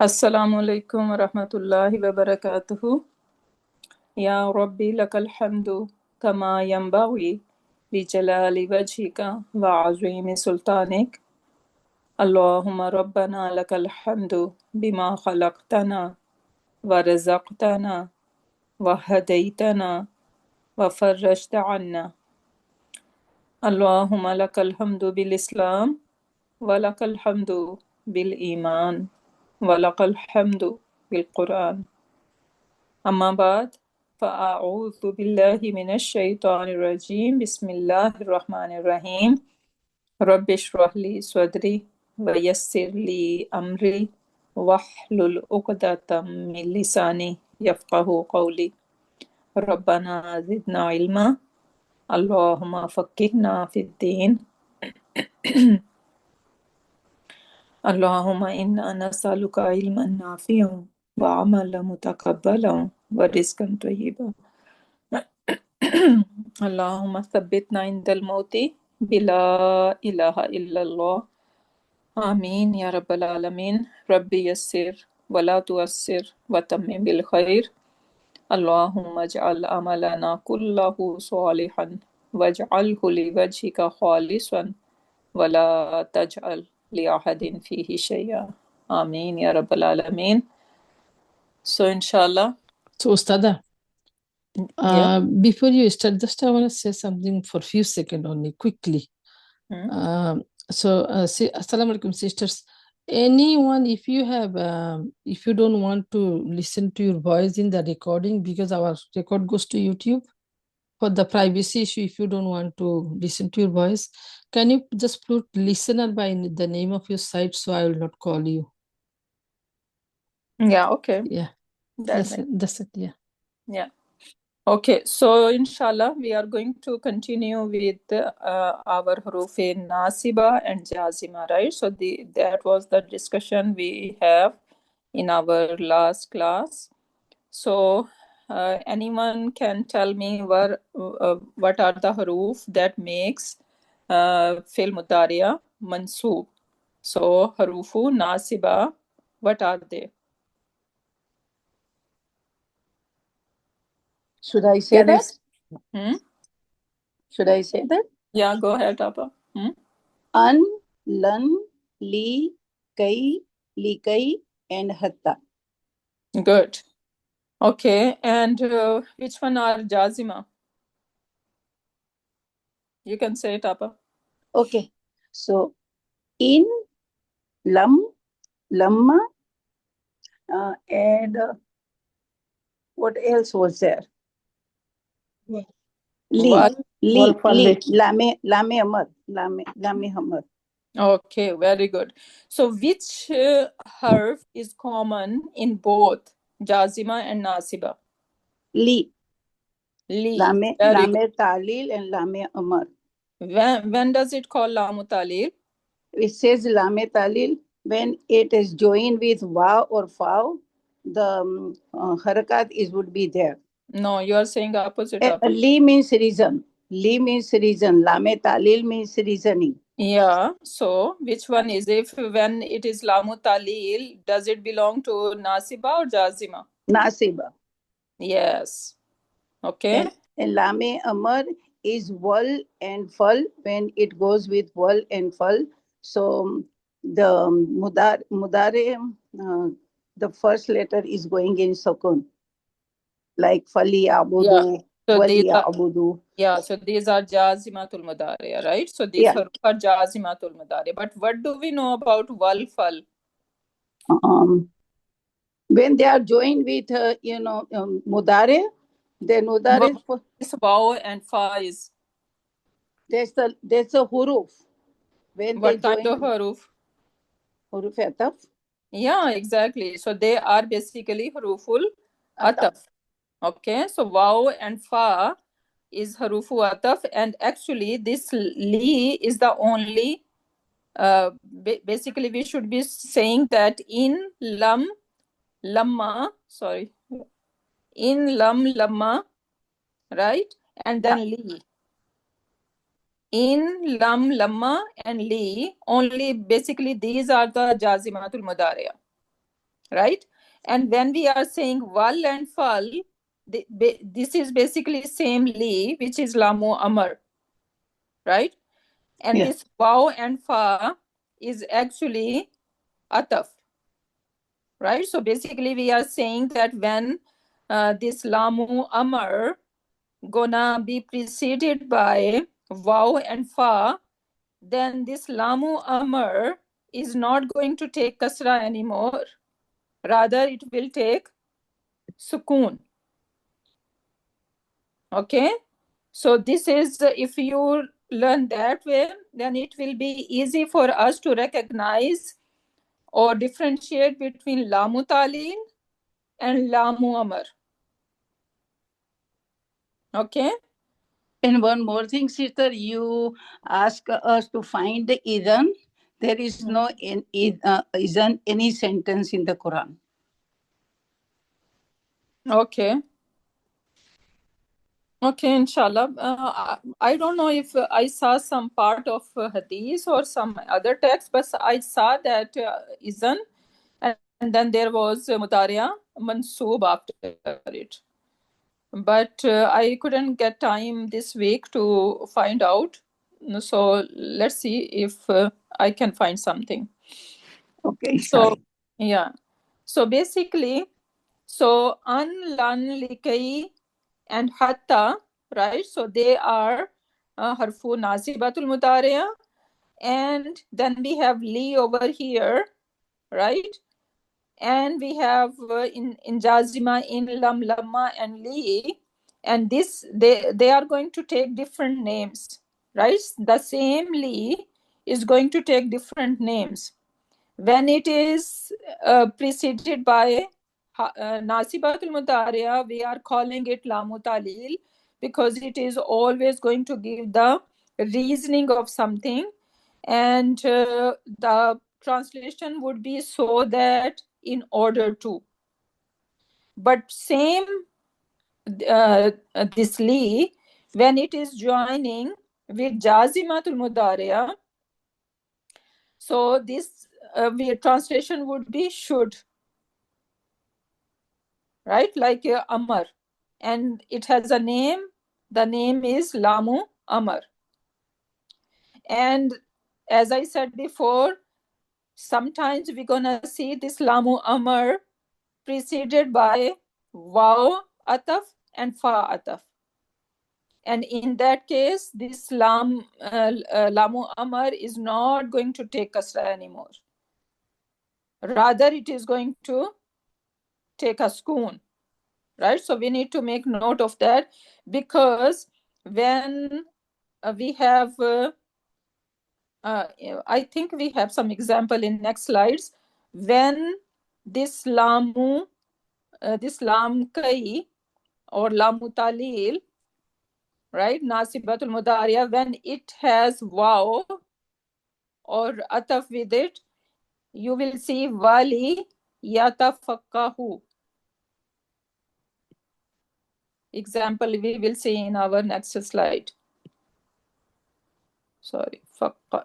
Assalamualaikum warahmatullahi wabarakatuh. Ya Rabbi lakal hamdu kama yanbaghi li jalali wajhika wa azimi sultanik. Allahumma rabbana lakal hamdu bima khalaqtana wa razaqtana wa hadaytana wa farajta anna. Allahumma lakal hamdu bil Islam wa lakal hamdu bil iman wa lakal hamdu bil Quran. أما بعد فأعوذ بالله من الشيطان الرجيم بسم الله الرحمن الرحيم رب اشرح لي صدري ويسر لي أمري واحلل عقدة من لساني يفقه قولي ربنا زدنا علما اللهم فقهنا في الدين اللهم إنا نسألك علما نافعا وعملا متقبلا ورزقا طيبا اللهم ثبتنا عند الموت بلا إله إلا الله آمين يا رب العالمين ربي يسر ولا تؤسر وتمم بالخير اللهم اجعل عملنا كله صالحا واجعله لوجهك خالصا ولا تجعل لأحد فيه شيئا آمين يا رب العالمين. So inshallah. So Ustada, before you start, just I want to say something for a few seconds only, quickly. Assalamu alaikum, sisters. Anyone, if you don't want to listen to your voice in the recording, because our record goes to YouTube, for the privacy issue, if you don't want to listen to your voice, can you just put listener by the name of your site so I will not call you? Yeah, okay. Yeah. That's it, yeah. Yeah. Okay, so inshallah we are going to continue with our huruf nasiba and jazima, right? So that was the discussion we have in our last class. So anyone can tell me what are the huruf that makes fil mudariya mansoob? So harufu nasiba, what are they? Should I say that? Should I say that? Yeah, go ahead, Appa. An, lan, li, kai, likai, and hatta. Good. Okay, and which one are jazima? You can say it, Appa. Okay, so in, lam, lamma, and what else was there? Li, lame hamad, lame hamad. Okay, very good. So which harf is common in both jazima and nasiba? Li. Li. Lame talil and lame amar. When does it call lamu talil? It says lame talil when it is joined with wa or fa, the harakat would be there. No, you are saying opposite. Li means reason. Li means reason. Lame talil means reasoning. Yeah. So which one is, if when it is lamu talil, does it belong to nasiba or jazima? Nasiba. Yes. Okay. And lame amar is wal and fal when it goes with wal and fal. So the mudare, the first letter is going in sukun, like fali abudu, wali abudu. Yeah, so these are jazimatul mudariya, right? So these are jazimatul mudariya. But what do we know about wal fal? When they are joined with mudare, then mudare is waw and fa is. There's a huruf. When what kind of huruf? Huruf ataf. Yeah, exactly. So they are basically huruful ataf. Okay, so waw and fa is harufu ataf, and actually this li is the only basically we should be saying that in lam lamma, in lam lamma, right? And then li. In lam lamma and li, only basically these are the jazimatul mudariya, right? And when we are saying wal and fal, this is basically same li, which is lamu amar, right? And Yeah. this waw and fa is actually ataf, right? So basically we are saying that when this lamu amar gonna be preceded by waw and fa, then this lamu amar is not going to take kasra anymore. Rather, it will take sukoon. Okay, so this is, if you learn that way, then it will be easy for us to recognize or differentiate between lamu talil and lamu amar. Okay. And one more thing, sister, you ask us to find the idhan. There is no idhan any sentence in the Quran. Okay. Okay, inshallah. I don't know if I saw some part of hadith or some other text, but I saw that izan, and then there was mutariya mansoob after it. But I couldn't get time this week to find out. So let's see if I can find something. Okay, So, yeah. So basically, so an, lan, likai, and hatta, right? So they are harfu nasibatul mutariya. And then we have li over here, right? And we have in jazima, in lam, lamma, and li. And this, they are going to take different names, right? The same li is going to take different names. When it is preceded by nasibatul mutariya, we are calling it lamu talil, because it is always going to give the reasoning of something, and the translation would be so that, in order to. But same this li, when it is joining with jazimatul mudariya, so this translation would be should, right? Like amar, and it has a name. The name is lamu amar. And as I said before, sometimes we're gonna see this lamu amar preceded by waw ataf and fa ataf. And in that case, this lamu amar is not going to take kasra anymore. Rather, it is going to take a sukoon, right? So we need to make note of that, because when we have, I think we have some example in next slides, when this lamu, this lam kai or lamu talil, right, nasibatul mudariya, when it has waw or ataf with it, you will see wali yatafakkahu. Example we will see in our next slide. Sorry, fakka.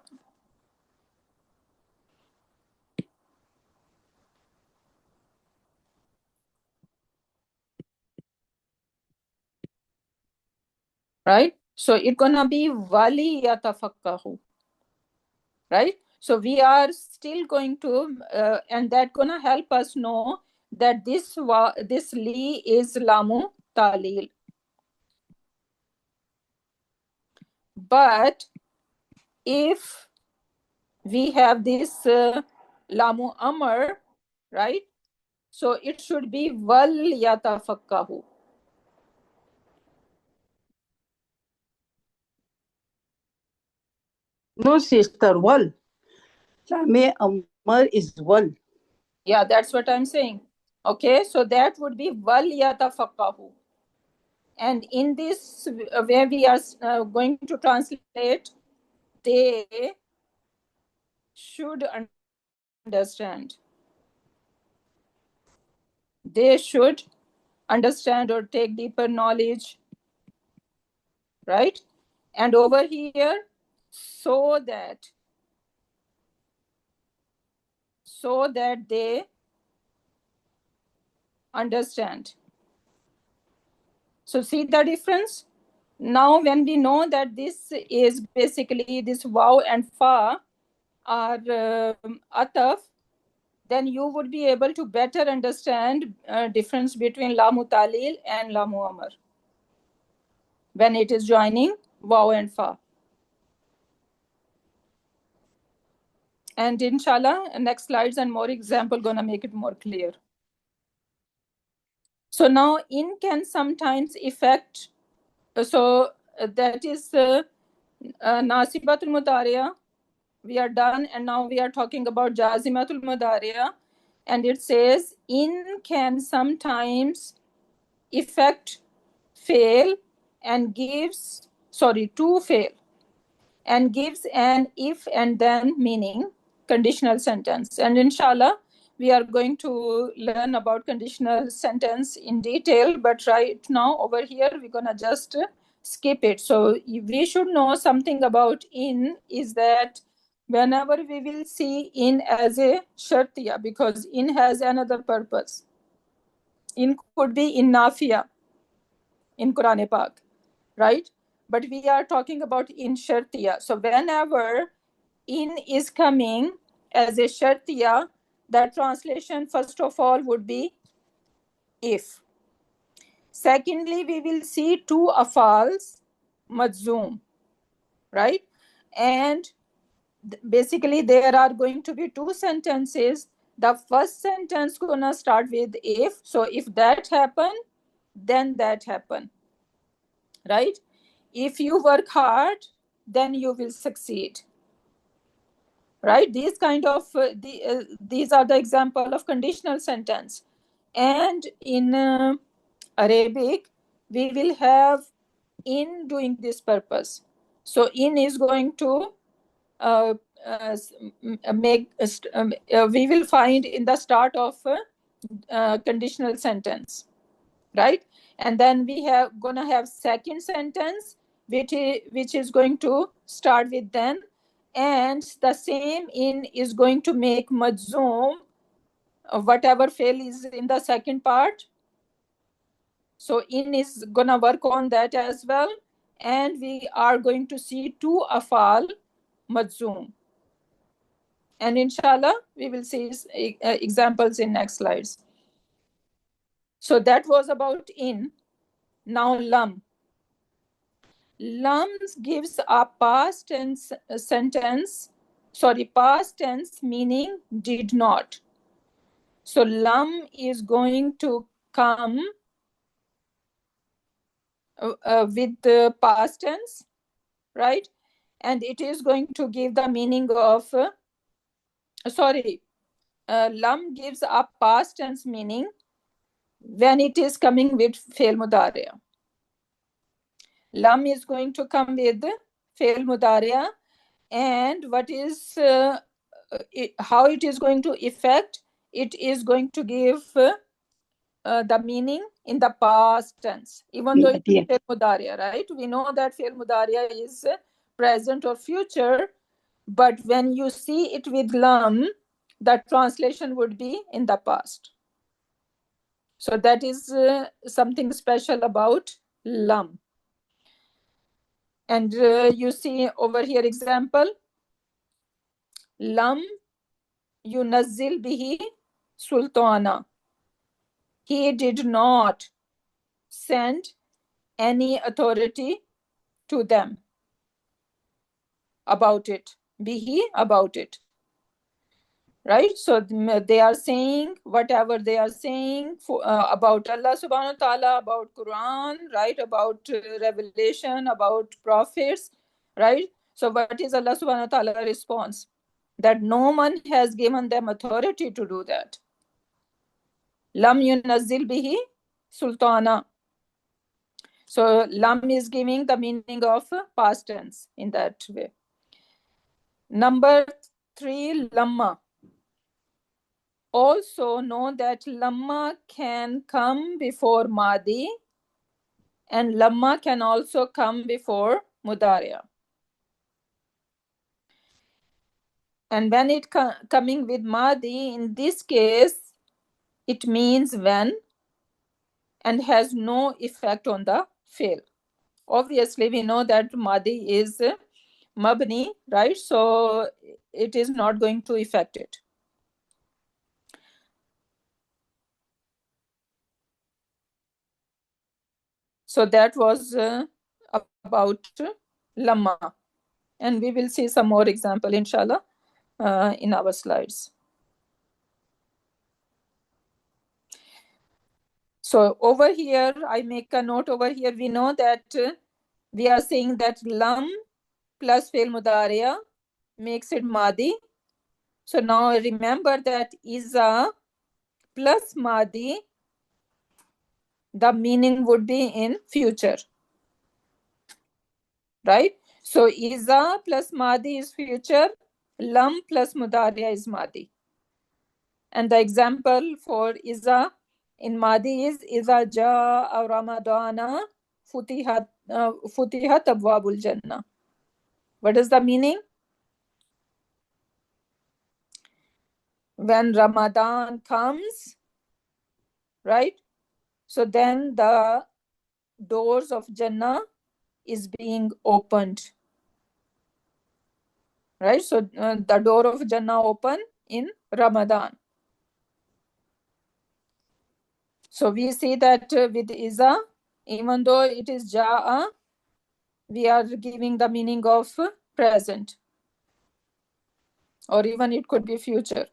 Right? So it's gonna be wali yatafakkahu. Right? So we are still going to, and that gonna help us know that this li is lamu talil. But if we have this lamu amar, right? So it should be wal yatafakkahu. No, sister, wal. Lame amar is wal. Yeah, that's what I'm saying. Okay, so that would be wal yatafakkahu. And in this, where we are going to translate, they should understand. They should understand or take deeper knowledge, right? And over here, so that they understand. So see the difference? Now when we know that this is basically this waw and fa are ataf, then you would be able to better understand difference between la mutalil and la muamar when it is joining waw and fa. And inshallah, next slides and more example gonna make it more clear. So now in can sometimes affect, that is nasibatul mudariya. We are done, and now we are talking about jazimatul mudariya, and it says in can sometimes affect fail and gives, to fail, and gives an if and then meaning conditional sentence. And inshallah, we are going to learn about conditional sentence in detail, but right now over here, we're gonna just skip it. So we should know something about in is that whenever we will see in as a shartiya, because in has another purpose. In could be in nafiya in Quran Pak, right? But we are talking about in shartiya. So whenever in is coming as a shartiya, that translation first of all would be if. Secondly, we will see two afals majzoom, right? And basically there are going to be two sentences. The first sentence gonna start with if. So if that happen, then that happen, right? If you work hard, then you will succeed, right? These kind of these are the example of conditional sentence. And in Arabic, we will have in doing this purpose. So in is going to make we will find in the start of conditional sentence, right? And then we have gonna have second sentence which is going to start with then, and the same in is going to make majzoom whatever fail is in the second part. So in is gonna work on that as well, and we are going to see two afal majzoom, and inshallah we will see examples in next slides. So that was about in. Now lam gives a past tense past tense meaning did not. So lam is going to come with the past tense, right? And it is going to give the meaning of lam gives a past tense meaning when it is coming with fail mudariya. Lam is going to come with fail mudariya, and what is how it is going to affect, it is going to give the meaning in the past tense, even though it is fail mudariya, right? We know that fail mudariya is present or future, but when you see it with lam, the translation would be in the past. So that is something special about lam. And you see over here example, lam yunazzil bihi sultana. He did not send any authority to them about it. Bihi, about it. Right? So they are saying whatever they are saying about Allah subhanahu wa ta'ala, about Quran, right? About revelation, about prophets, right? So what is Allah subhanahu wa ta'ala response? That no one has given them authority to do that. Lam yunazzil bihi sultana. So lam is giving the meaning of past tense in that way. Number 3, lamma. Also know that lamma can come before madi, and lamma can also come before mudariya. And when it coming with madi, in this case, it means when, and has no effect on the fail. Obviously, we know that Madi is Mabni, right? So it is not going to affect it. So that was about Lamma. And we will see some more example, inshallah, in our slides. So over here, I make a note over here. We know that we are saying that Lam plus Fail Mudariya makes it Madi. So now remember that Iza plus Madi, the meaning would be in future. Right? So Iza plus Madi is future. Lam plus Mudariya is Madi. And the example for Iza in Madi is Iza Ja'a Ramadana Futihat Abwabul Jannah. What is the meaning? When Ramadan comes, right? So then the doors of Jannah is being opened. Right? So the door of Jannah open in Ramadan. So we see that with Iza, even though it is Ja'a, we are giving the meaning of present. Or even it could be future.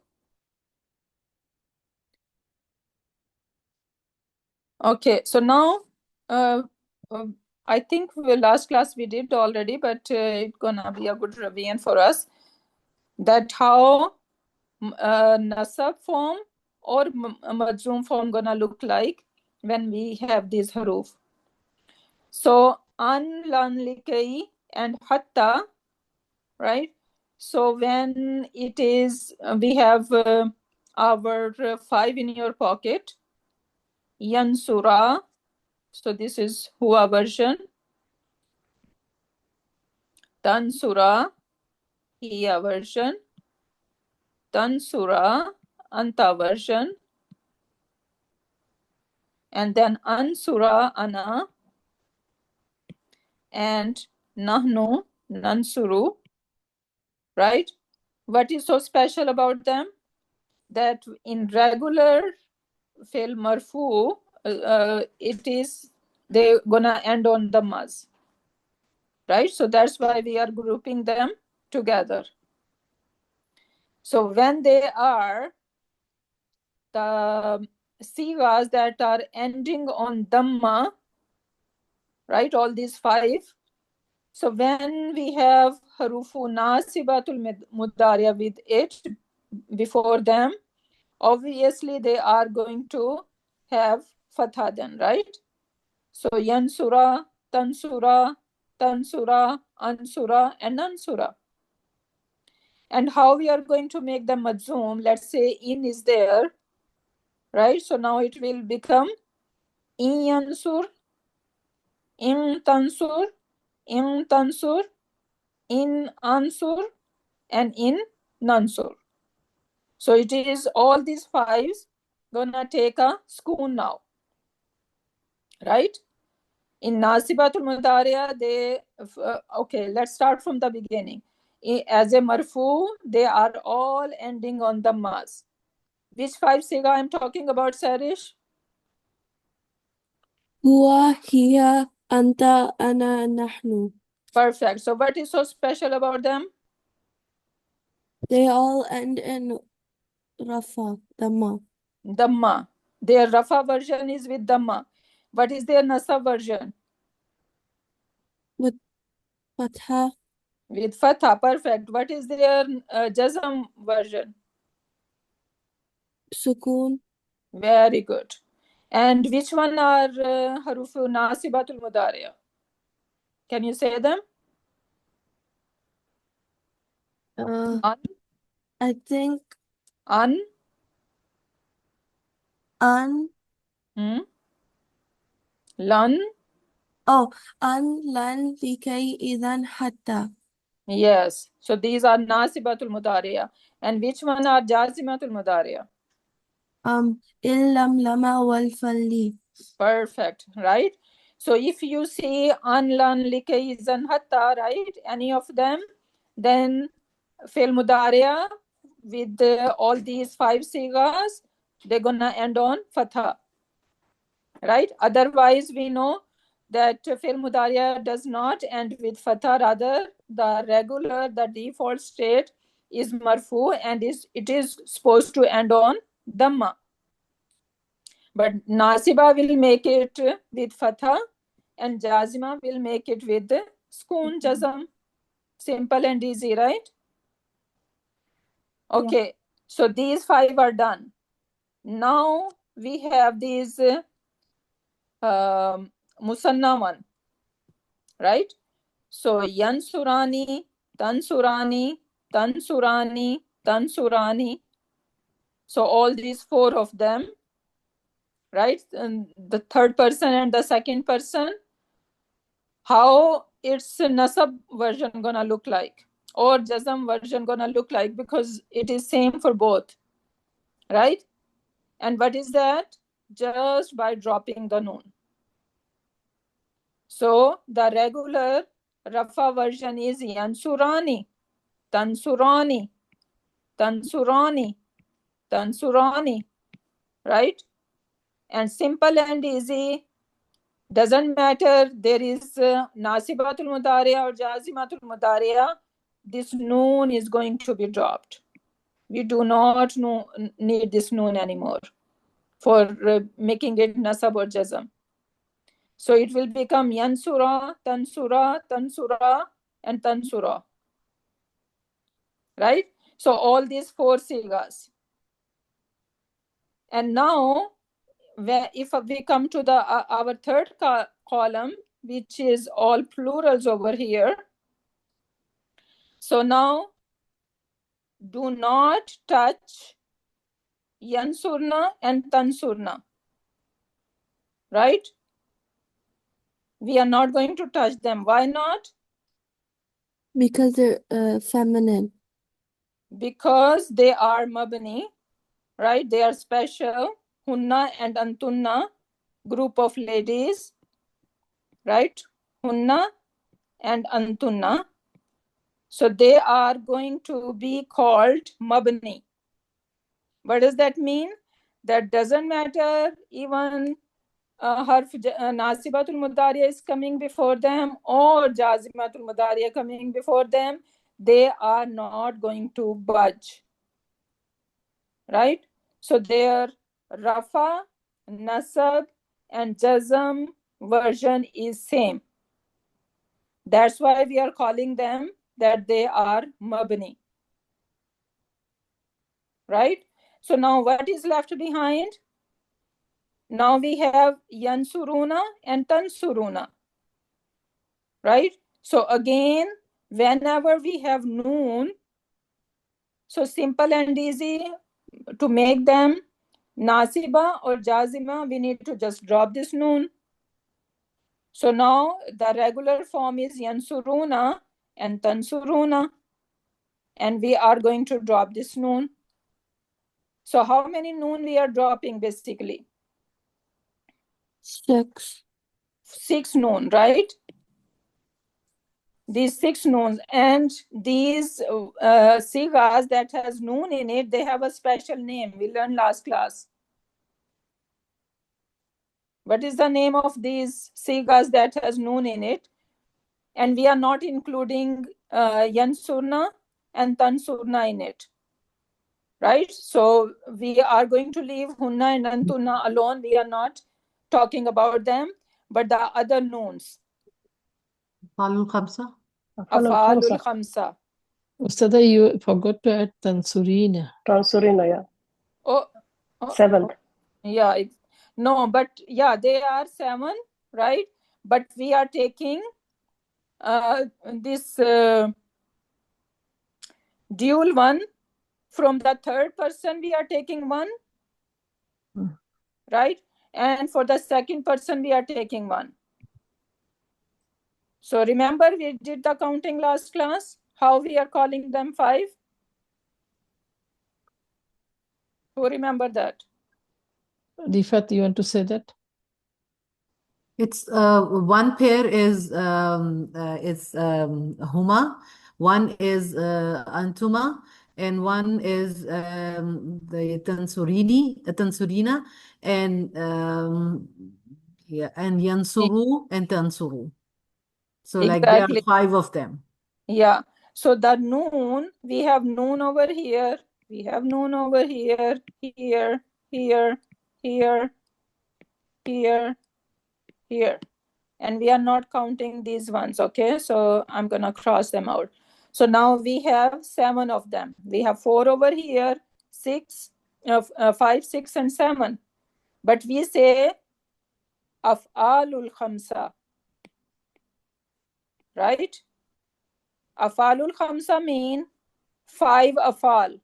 Okay, so now I think last class we did already, but it's gonna be a good revision for us. That how nasab form or majzoom form gonna look like when we have these haruf. So an, lan, likay, and hatta, right? So when it is, we have our 5 in your pocket, yansura. So this is Hua version. Tansura, Hiya version. Tansura, Anta version. And then Ansura, Ana. And Nahnu, Nansuru. Right? What is so special about them? That in regular fail marfu, it is they're gonna end on the maz. Right? So that's why we are grouping them together. So when they are the sigas that are ending on dhamma, right? All these 5. So when we have harufu nasibatul mudariya with it before them, obviously they are going to have fatha then, right? So yansura, tansura, tansura, ansura, and nansura. And how we are going to make the majzoom? Let's say in is there, right? So now it will become in yansur, in tansur, in tansur, in ansur, and in nansur. So it is all these 5s gonna take a schoon now, right? In Nasibatul Mudariya, they, okay, let's start from the beginning. As a marfu, they are all ending on the mas. Which 5 siga I'm talking about, Sarish? Huwa, hiya, anta, ana, nahnu. Perfect. So what is so special about them? They all end in rafa, dhamma. Dhamma. Their Rafa version is with Dhamma. What is their Nasab version? With fatha, With Fatha. Perfect. What is their Jazam version? sukoon, Very good. And which one are Harufu Nasibatul Mudariya? Can you say them? An, I think an, an, lan. an, lan, likay, idhan, hatta. Yes. So these are Nasibatul Mudariya. And which one are Jazimatul Mudariya? Illam, lama, wal, falli. Perfect, right? So if you see anlan, likay, izan, hatta, right, any of them, then fi'l mudariya with all these 5 sigas, they're gonna end on fatha, right? Otherwise, we know that fi'l mudariya does not end with fatha, rather the regular, the default state is marfu and it is supposed to end on dhamma. But nasiba will make it with fatha and jazima will make it with skoon jazam. Simple and easy, right? Okay, so these 5 are done. Now we have these musanna one, right? So yansurani, tansurani, tansurani, tansurani. So all these 4 of them, right? And the third person and the second person, how its nasab version gonna look like, or jazam version gonna look like, because it is same for both, right? And what is that? Just by dropping the noon. So the regular rafa version is yansurani, tansurani, tansurani, tansurani, right? And simple and easy, doesn't matter there is nasibatul mudariya or jazimatul mudariya, this noon is going to be dropped. We do not need this noon anymore for making it nasab or jazam. So it will become yansura, tansura, tansura, and tansura, right? So all these 4 sigas. And now if we come to the our third column, which is all plurals over here. So now do not touch yansurna and tansurna, right? We are not going to touch them. Why not? Because they're feminine. Because they are mabni, right? They are special. Hunna and antunna, group of ladies, right? Hunna and antunna. So they are going to be called mabni. What does that mean? That doesn't matter even harf nasibatul mudariya is coming before them or jazimatul mudariya coming before them, they are not going to budge, right? So their rafa, nasab, and jazam version is same. That's why we are calling them that they are mabni, right? So now what is left behind? Now we have yansuruna and tansuruna, right? So again, whenever we have noon, so simple and easy to make them nasiba or jazima, we need to just drop this noon. So now the regular form is yansuruna and tansuruna, and we are going to drop this noon. So how many noon we are dropping basically? 6. 6 noon, right? These 6 noons, and these sigas that has noon in it, they have a special name. We learned last class. What is the name of these sigas that has noon in it? And we are not including yansurna and tansurna in it, right? So we are going to leave hunna and antunna alone. We are not talking about them, but the other noons. Afalul Khamsa. Afalul khamsa. Ustada, you forgot to add tansurina. Tansurina, yeah. Oh, 7th. Yeah, no, but yeah, they are 7, right? But we are taking this dual one. From the third person, we are taking 1, right? And for the second person, we are taking 1. So remember, we did the counting last class, how we are calling them 5? Who remember that? Rifat, you want to say that? It's one pair is huma, one is antuma, and one is the tansurina, and yeah, and yansuru and tansuru. So like there are Exactly. 5 of them. Yeah. So the noon, we have noon over here. We have noon over here, here, here, here, here. And we are not counting these ones, okay? So I'm gonna cross them out. So now we have 7 of them. We have 4 over here, 5, 6, and 7. But we say af'alul khamsa, right? Af'alul khamsa mean 5 afal,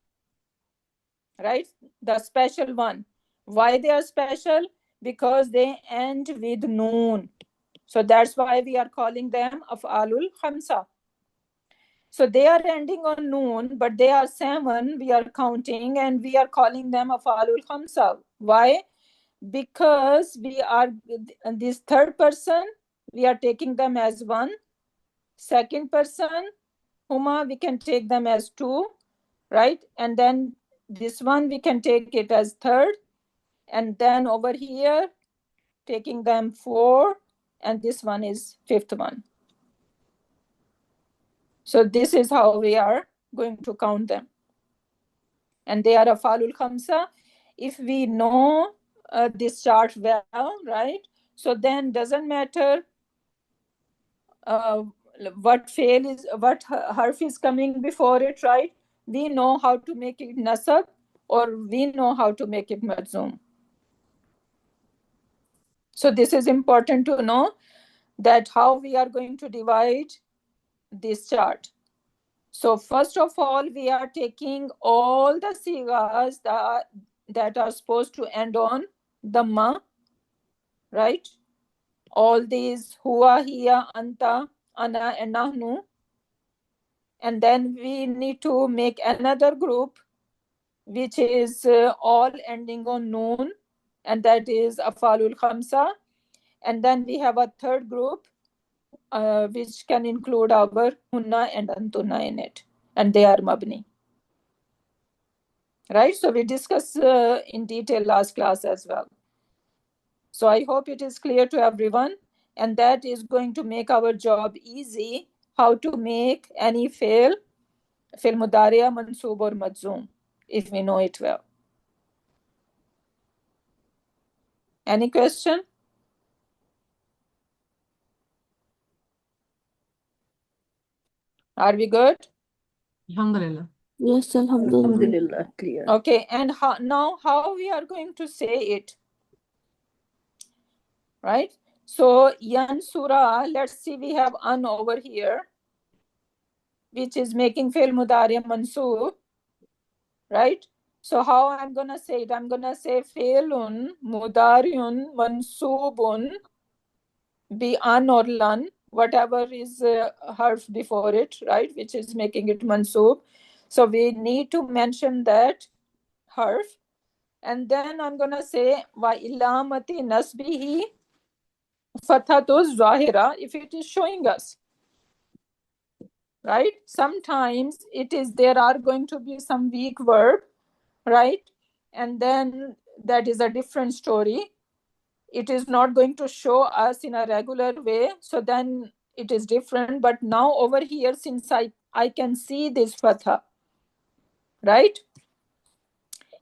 right? The special one. Why they are special? Because they end with noon. So that's why we are calling them af'alul khamsa. So they are ending on noon, but they are 7 we are counting, and we are calling them af'alul khamsa. Why? Because we are this third person, we are taking them as 1. Second person, huma, we can take them as 2, right? And then this one we can take it as third, and then over here taking them 4, and this one is fifth one. So this is how we are going to count them, and they are af'alul khamsa. If we know this chart well, right? So then doesn't matter what harf is coming before it, right? We know how to make it nasab, or we know how to make it majzoom. So this is important to know, that how we are going to divide this chart. So first of all, we are taking all the sigas that are supposed to end on dhamma, right? All these huwa, hiya, anta, ana, and nahnu. And then we need to make another group, which is all ending on noon, and that is af'alul khamsa. And then we have a third group, which can include our hunna and antuna in it, and they are mabni. Right? So we discussed in detail last class as well. So I hope it is clear to everyone, and that is going to make our job easy, how to make any fail mudariya, mansoob, or majzoom, if we know it well. Any question? Are we good? Alhamdulillah. Yes, Alhamdulillah. Alhamdulillah, clear. Okay, and how we are going to say it, right? So yansura, let's see, we have an over here, which is making fail mudari mansoob, right? So how I'm gonna say it? I'm gonna say failun mudariun mansoobun bi an or lan, whatever is harf before it, right, which is making it mansoob. So we need to mention that harf. And then I'm gonna say wa ilamati nasbihi fathatu zahira, if it is showing us, right? Sometimes there are going to be some weak verb, right? And then that is a different story. It is not going to show us in a regular way, so then it is different. But now over here, since I can see this fatha, right,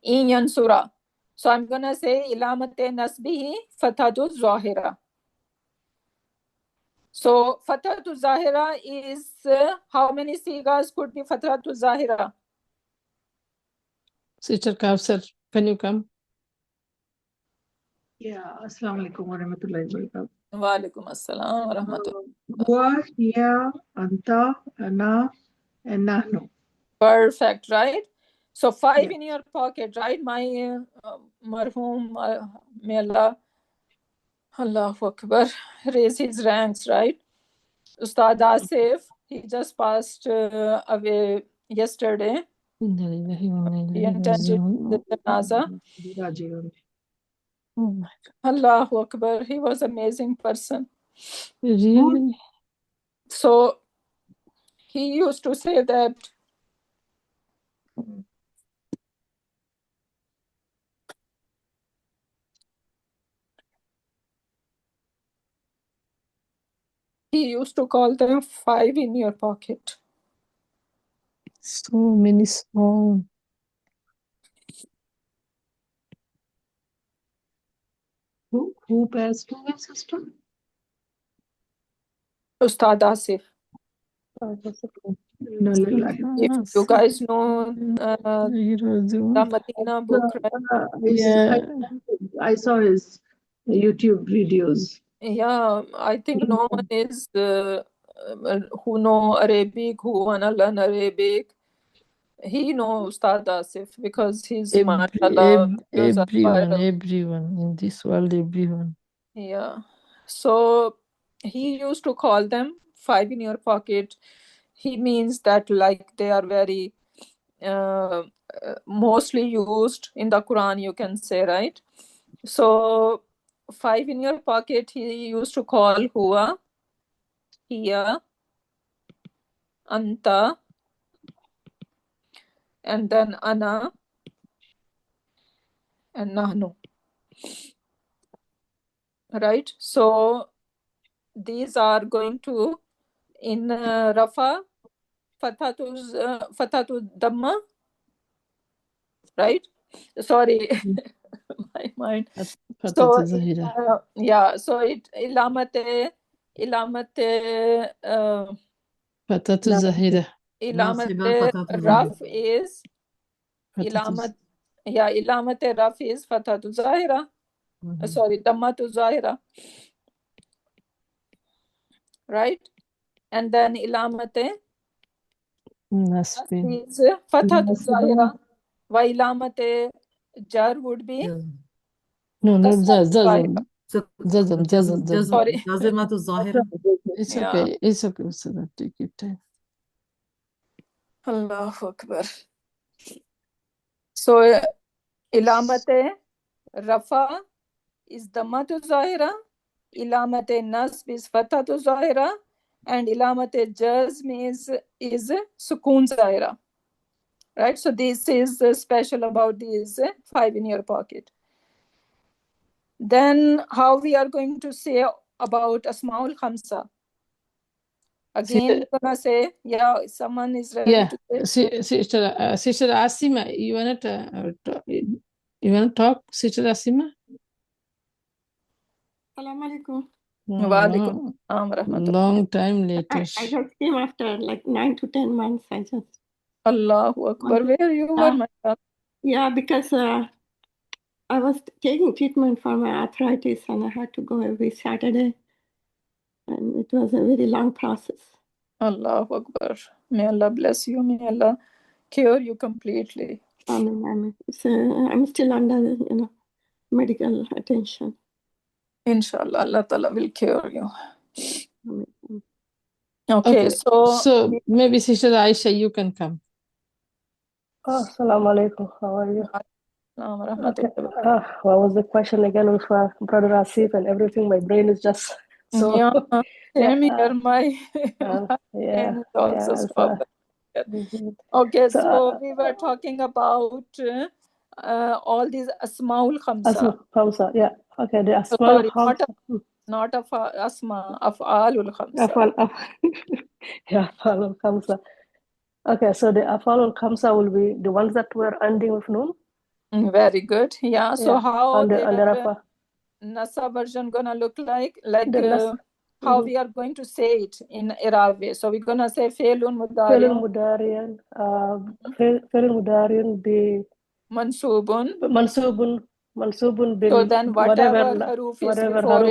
in yansura, so I'm gonna say ilamate nasbihi fathatu zahira. So fathatu zahira is how many sigas could be fathatu zahira? Sister Kausar, can you come? Yeah, Assalamu alaikum wa rahmatullahi wa barakatuh. Wa alaikum assalam wa rahmatullah. Huwa, hiya, anta, ana, and nahnu. Perfect, right? So 5 Yeah. in your pocket, right? My marhum, may Allah, Allahu Akbar, raise his ranks, right? Ustad Asif, he just passed away yesterday. Inna lillahi wa inna He ilaihi attended the raji'un. janaza. Rajiun. Oh my Allahu Akbar. He was amazing person. God. Really? So he used to say that he used to call them 5 in your pocket. So many songs. Who passed away, sister? Ustad Asif. Inna lillahi. If you guys know the Medina book, right? Yeah. I saw his YouTube videos. Yeah, I think no one is who know Arabic, who wanna learn Arabic. He knows Ustad Asif because his mashallah videos are viral. Everyone in this world, everyone. Yeah. So he used to call them 5 in your pocket. He means that like they are very mostly used in the Quran, you can say, right? So 5 in your pocket, he used to call huwa, hiya, anta, and then ana and nahnu. Right? So these are going to in Rafa, Fathatu Dhamma, right? Sorry, my mind. So yeah, so it ilamate Fatatu Zahira. Raf is ilamat. Yeah, ilamate Raf is Fathatu Zahira. Sorry, Dhammatu Zahira. Right? And then ilamate Nasbin. is Fathatu Zahira. Wa ilamate jar would be No, Kasratu Zazam. Sorry. Jazimatu Zahira. It's Yeah. okay. It's okay. So take your time. Allahu Akbar. So ilamate Rafa is Dhammatu Zahira, ilamate Nasb is Fathatu Zahira, and ilamate Jazm is Sukun Zahira. Right? So this is special about these 5 in your pocket. Then how we are going to say about Asmaul Khamsa? Again, we're gonna say, yeah, someone is ready to say. Sister Asima, you wanna talk, Sister Asima? Assalamu alaikum. Walaikum assalam rahmatullah. Long time later. I just came after like 9 to 10 months. I just Allahu Akbar. Where you were, my God? Yeah, because I was taking treatment for my arthritis and I had to go every Saturday. And it was a very long process. Allahu Akbar. May Allah bless you. May Allah cure you completely. Amen. So I'm still under, medical attention. Inshallah, Allah Ta'ala will cure you. Amen. Okay, so maybe Sister Aisha, you can come. Assalamu alaikum. How are you? Okay. What was the question again with Brother Asif and everything? My brain is just so. Yeah, same here. My yeah, brain is also stopped. Okay, so we were talking about all these Asmaul Khamsa. Khamsa, yeah. Okay, the Asmaul Sorry, Khamsa. not Asma, Af'alul Khamsa. Yeah, Af'alul Khamsa. Okay, so the Af'alul Khamsa will be the ones that were ending with Nun. Very good. Yeah. So how the Nasa version gonna look like? How we are going to say it in Arabic? So we're gonna say Fe'lun Mudariyan. Fe'lun Mudariyan be Mansubun. Mansubun bil. So then whatever haruf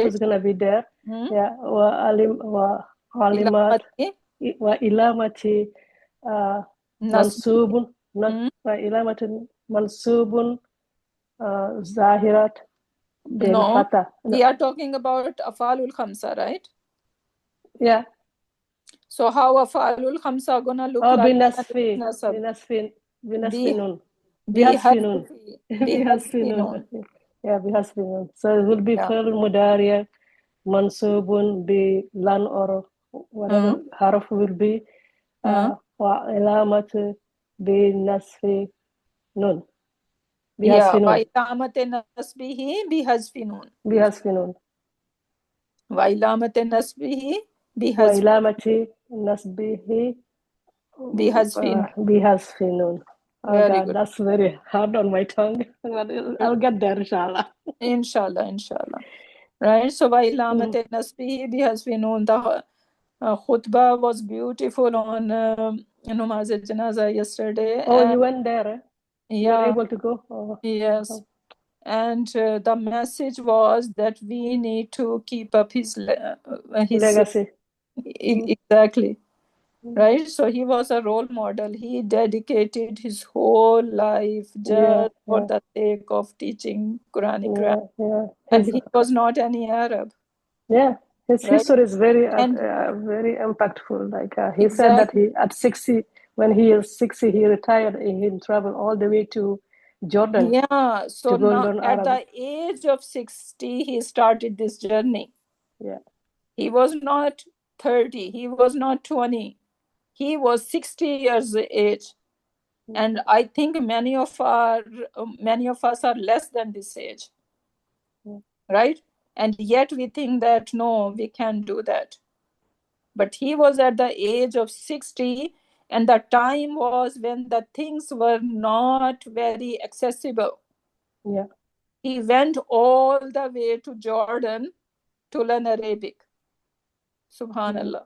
is gonna be there. Yeah. Wa alimat. Wa ilamati. Mansubun. Wa ilamatin mansubun. Zahirat. No, we are talking about Af'alul Khamsa, right? Yeah. So how Af'alul Khamsa gonna look like? Binasfinun. Bihasfinun. Yeah, بحسب نون. So it will be Yeah. فعل مضارع منصوب بلن or whatever حرف will be وعلامة بنصب نون. بحذف Yeah. نون. وعلامة نصبه بحذف نون. بحذف نون. وعلامة نصبه بحذف وعلامة نصبه بحذف نون. بحذف نون. Oh Very God, good. that's very hard on my tongue. But I'll get there, inshallah. Inshallah, inshallah. Right. So وعلامة نصبه بحذف نون. The khutbah was beautiful on Namaz al-Janaza yesterday. Oh, And you went there, eh? You were yeah, able to go? Oh, yes. And the message was that we need to keep up his legacy. exactly. Right. So he was a role model. He dedicated his whole life just for the sake of teaching Quranic. And he was not any Arab. Yeah, his right? history is very, And very impactful. Like he said that he at 60, when he is 60, he retired. He traveled all the way to Jordan. Yeah. So to go now learn at Arabic. the age of 60, he started this journey. Yeah. He was not 30. He was not 20. He was 60 years age. And I think many of us are less than this age. Right? And yet we think that no, we can't do that. But he was at the age of 60, and the time was when the things were not very accessible. Yeah. He went all the way to Jordan to learn Arabic. Subhanallah.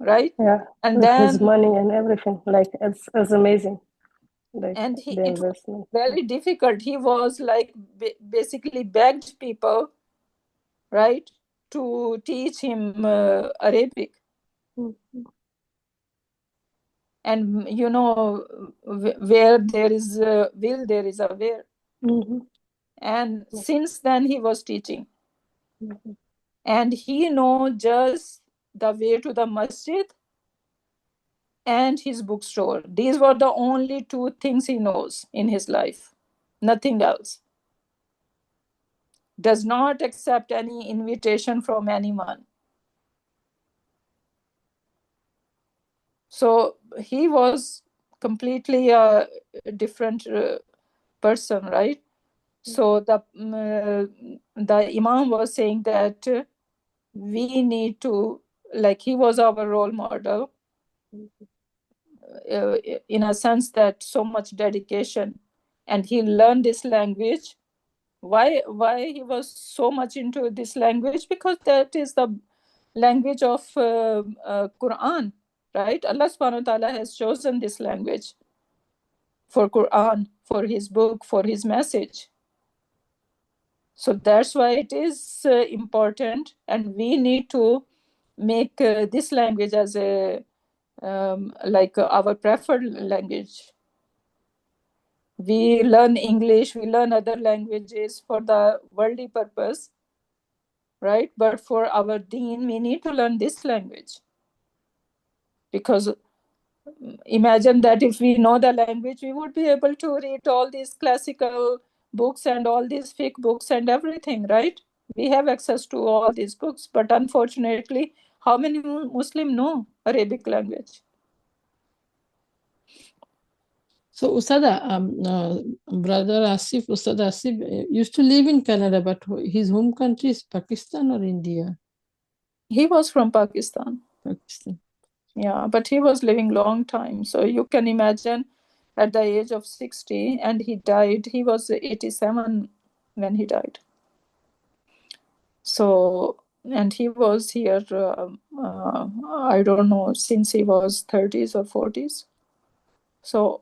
Right? Yeah. And with then his money and everything, like it's amazing. Like and the it was investment. very difficult. He was like basically begged people, right, to teach him Arabic. And you know, where there is a will, there is a where. And since then he was teaching. And he knows just the way to the masjid and his bookstore. These were the only two things he knows in his life. Nothing else. Does not accept any invitation from anyone. So he was completely a different person, right? So the Imam was saying that we need to, like, he was our role model in a sense that so much dedication, and he learned this language. Why he was so much into this language? Because that is the language of Quran, right? Allah subhanahu wa ta'ala has chosen this language for Quran, for his book, for his message. So that's why it is important, and we need to make this language as a like our preferred language. We learn English, we learn other languages for the worldly purpose, right? But for our deen, we need to learn this language. Because imagine that if we know the language, we would be able to read all these classical books and all these fiqh books and everything, right? We have access to all these books, but unfortunately, how many Muslims know Arabic language? So Usada, brother Asif, Usada Asif used to live in Canada, but his home country is Pakistan or India? He was from Pakistan. Pakistan. Yeah, but he was living long time. So you can imagine at the age of 60, and he died. He was 87 when he died. So, and he was here, I don't know, since he was 30s or 40s. So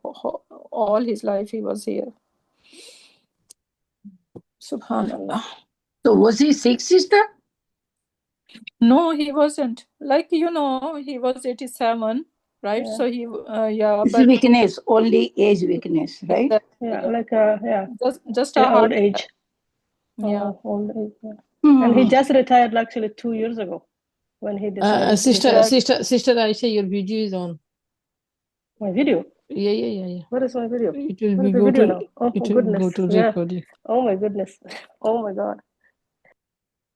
all his life he was here. Subhanallah. So was he sick, sister? No, he wasn't. Like, you know, he was 87, right? Yeah. So he, yeah. It's but weakness, only age weakness, right? Yeah, like yeah. Just The a old heart age. attack. Yeah. Old age. Yeah. And he just retired actually 2 years ago when he decided to Sister retire. Aisha, your video is on. My video? Yeah. Where is my video? It will Where be is the go video to now? Oh it will go goodness. to Yeah. recording. Oh my goodness. Oh my God.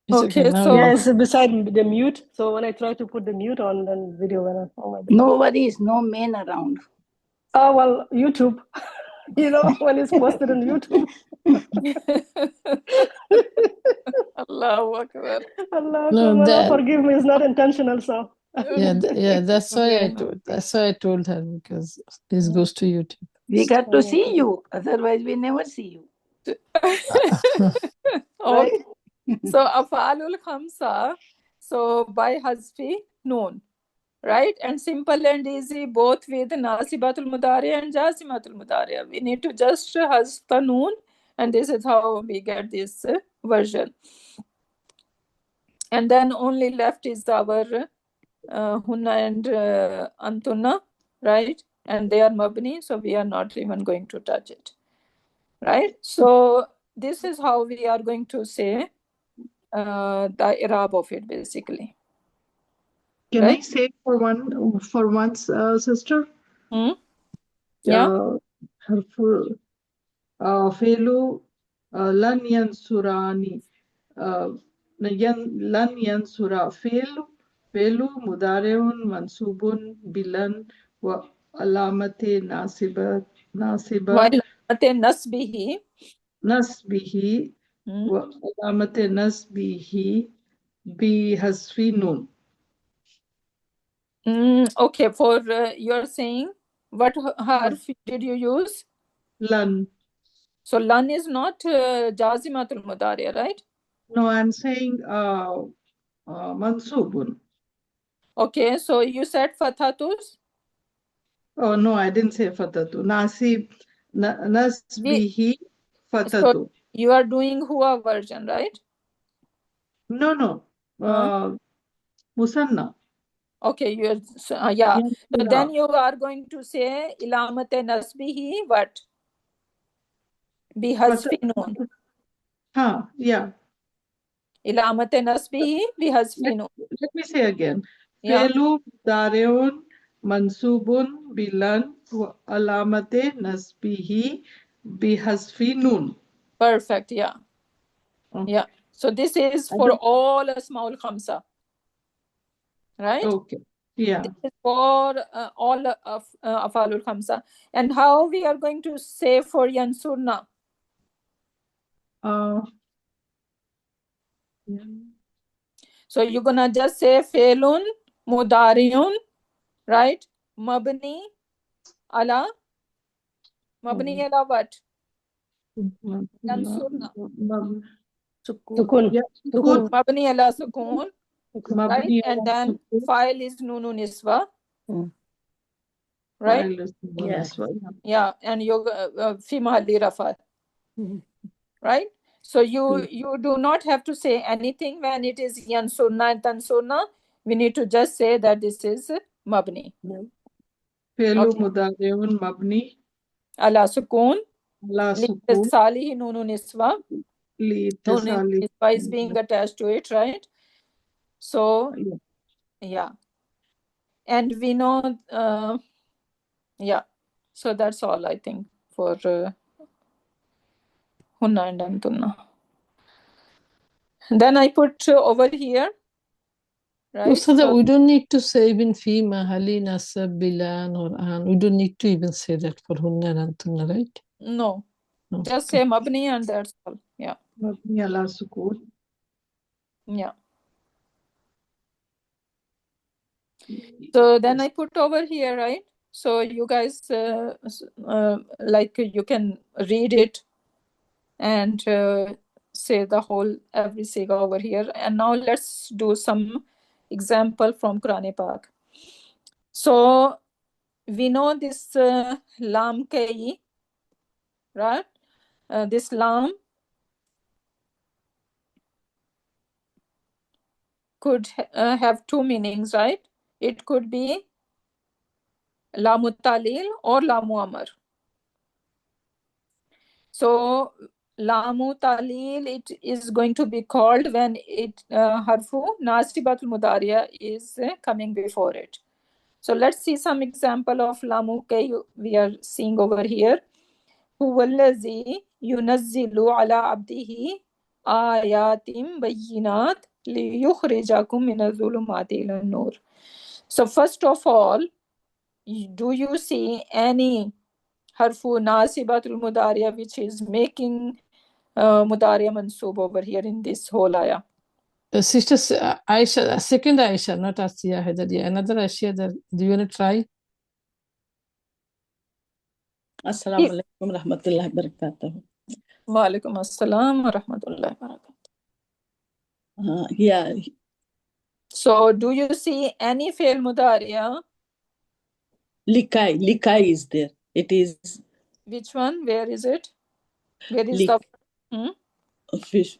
It's okay. Okay, Now so Yeah, it's beside the mute. So when I try to put the mute on, then video went on. Oh my goodness. No worries, no men around. Oh well, YouTube. You know, when it's posted on YouTube. Allahu Akbar. Allah, no, that forgive me. It's not intentional. So that's why I Okay. told her, because this goes to YouTube. We got to see you, otherwise we never see you. Okay. So Afalul Khamsa, so by Hazfi Noon, right? And simple and easy, both with Nasibatul Mudari and Jazimatul Mudari. We need to just Hazf the Noon, and this is how we get this version. And then only left is our Hunna and Antunna, right? And they are Mabni, so we are not even going to touch it, right? So this is how we are going to say the Irab of it, basically. Can I Right? say for once, sister? Yeah. Harful Felu lan yansurani. Lan yansura Felu mudareun mansubun bilan wa alamate nasiba While Nasbihi. nasbihi wa alamate nasbihi bi hasfi nun. Okay, for you're saying what harf did you use? Lan. So lan is not Jazimatul Mudari, right? No, I'm saying mansubun. Okay, so you said Fathatus? Oh no, I didn't say fatatu. Nasbihi fatatu. So you are doing Hua version, right? No. Musanna. Okay, yeah. So then you are going to say Ilamate Nasbihi what? Bihazfi Noon. Yeah. Ilamate Nasbihi Bihazfi Noon. Let me say again. Yeah. Felu dareun mansubun bilan wa alamate nasbihi bihasfi nun. Perfect, yeah. Yeah. So this is for all Asmaul Khamsa. Right? Okay. Yeah. This is for all of Afalul Khamsa. And how we are going to say for Yansurna? So you're gonna just say Felun, Mudariun, right? Mabni, ala. Mabni ala what? Yansurna. Sukun. Yeah. Sukun. Mabni ala Sukun. Right? Mabni And ala then sukun. file is Nunu Niswa. Right? File is Nunu Niswa. Yeah, and you fi mahalli rafa. Right? So you do not have to say anything when it is Yansurna and Tansurna. We need to just say that this is Mabni. Felu mudariun mabni. Ala Sukun. Ala sukun. Li'tisalihi Nunu Niswa. Nunu Niswa is being attached to it, right? So, yeah. And we know, yeah. So that's all I think for Hunna and Antunna. Then I put over here, right? So we don't need to say even fi mahali nasab bilan or an. We don't need to even say that for Hunna and Antunna, right? No. Just say Mabni and that's all. Yeah. Mabni ala sukun. Yeah. So then I put over here, right? So you guys, like you can read it and say the whole every siga over here. And now let's do some example from Quran Pak. So we know this lam kai, right? This lam could have two meanings, right? It could be lamu talil or lamu amar. So lamu talil, it is going to be called when it harfu nasibatul mudariya is coming before it. So let's see some example of lamu kay we are seeing over here. هو الذي ينزل على عبده آيات بينات ليخرجكم من الظلمات إلى النور. So first of all, do you see any harfu nasibatul mudariya which is making mudariya mansub over here in this whole ayah? Sisters, Aisha, second Aisha, not Asiya Haidaria. Another Aisha, do you want to try? Assalamu alaikum rahmatullahi barakatuh. Wa alaikum assalam wa rahmatullahi barakatuh. Yeah. So do you see any fail mudariya? Likai is there. It is. Which one? Where is it? Where is the fish?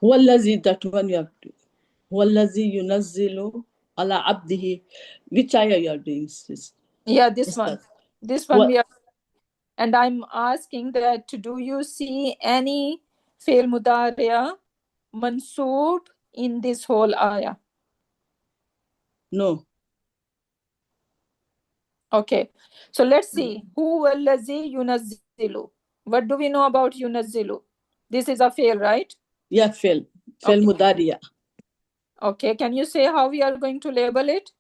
Wallazi, that one you have to. Wallazi yunazzilu ala abdihi. Which ayah you are doing, sis? Yeah, this one. This one we are. And I'm asking that do you see any fail mudariya mansoob in this whole ayah? No. Okay. So let's see. Huwa allazi yunazzilu. What do we know about yunazzilu? This is a fail, right? Yeah, fail. Fail mudariya. Okay. Can you say how we are going to label it?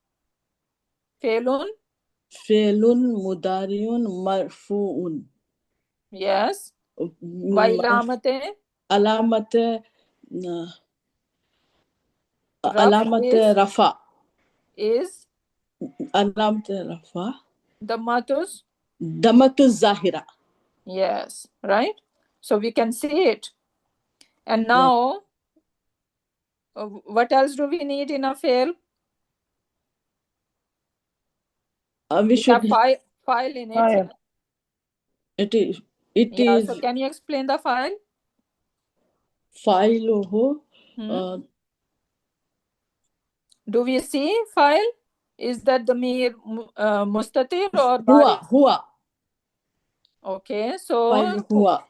Failun. Failun mudariun marfuun. Yes. Wa ilamate. Alamate. Alamate rafa. Is. Alamate rafa. Damatus. Damatus zahira. Yes. Right. So we can see it. And now, what else do we need in a fail? We should have file in it. It is. So can you explain the file? File. Do we see file? Is that the mere mustatir or baris? Hua. Okay, so file hua.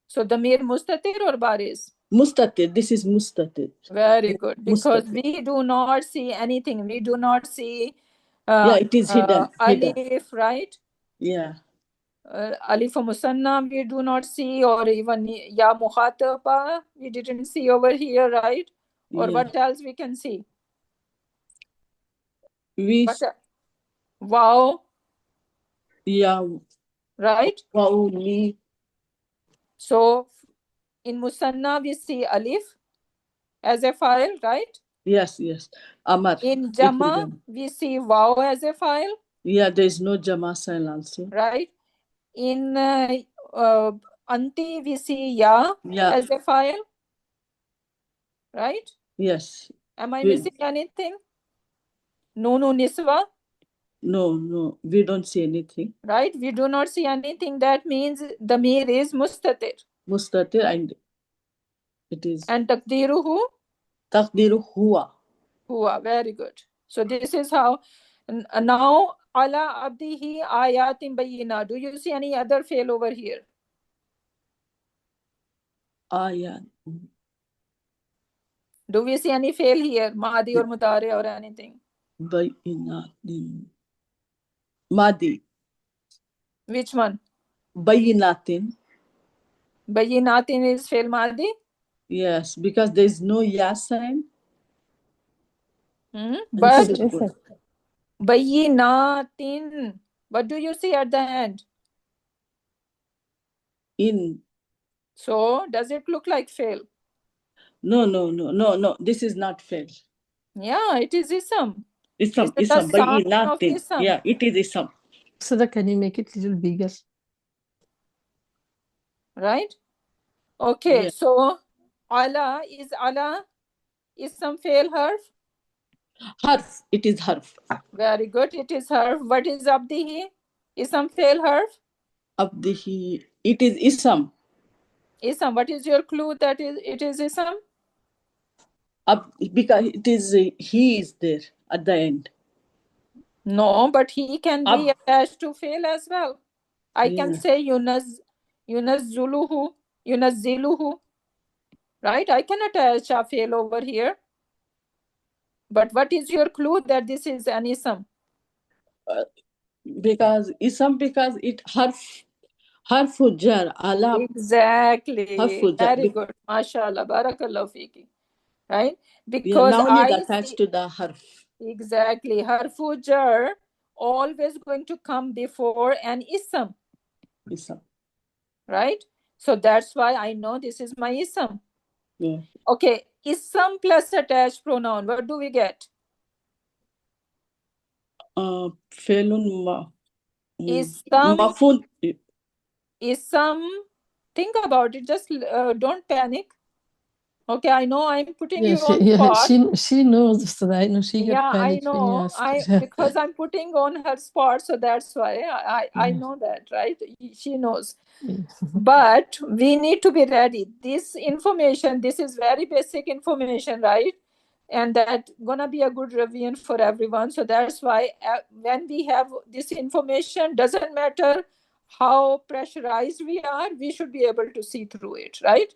So the mere mustatir or baris? Mustatir. This is mustatir. Very good. Because we do not see anything. We do not see it is hidden. Alif, right? Yeah. Alif musanna we do not see, or even ya mukhataba we didn't see over here, right? Or what else we can see? Wow. Yeah. Right? Wow. Me. So in musanna we see alif as a file, right? Yes. Amar. In jama we see wow as a file. Yeah, there is no jama sign also. Right. In anti we see ya as a file. Right? Yes. Am I missing anything? Nunu niswa? No, we don't see anything. Right? We do not see anything. That means the mir is mustatir. Mustatir, and it is. And taqdiruhu? Taqdiru huwa. Huwa, very good. So this is how. Now, ala abdihi ayatin bayyina. Do you see any other fail over here? Ayat. Do we see any fail here? Madi or mudari or anything? Bayyinatin. Madi. Which one? Bayyinatin. Bayyinatin is fail madi? Yes, because there is no ya sign. But bayyinatin. What do you see at the end? In. So does it look like fail? No. This is not fail. Yeah, it is ism. Ism. Bayyinatin. Yeah, it is ism. So that can you make it a little bigger? Right? Okay, Yeah. so ala is some fail harf? Harf. It is harf. Very good. It is harf. What is abdihi? Is some fail harf? Abdihi. It is ism. Ism. What is your clue that it is ism? Because it is he is there at the end. No, but he can be attached to fail as well. I can say yunazziluhu. Right? I can attach a fail over here. But what is your clue that this is an ism? because it harfu jar ala Exactly. harfu jar. Very good. MashaAllah. Barakallahu fiki. Right? Yeah, Because noun is I attached see to the harf. exactly harfu jar always going to come before an ism. Ism. Right? So that's why I know this is my ism. Yeah. Okay, ism plus attached pronoun. What do we get? Felun Ism. mafun. Ism. Think about it. Just don't panic. Okay, I know I'm putting you on spot. She knows, Ustad. I know she got Yeah, I panicked when you know. asked. Because I'm putting on her spot, so that's why I know that, right? She knows. But we need to be ready. This information, this is very basic information, right? And that gonna be a good revision for everyone. So that's why when we have this information, doesn't matter how pressurized we are, we should be able to see through it, right?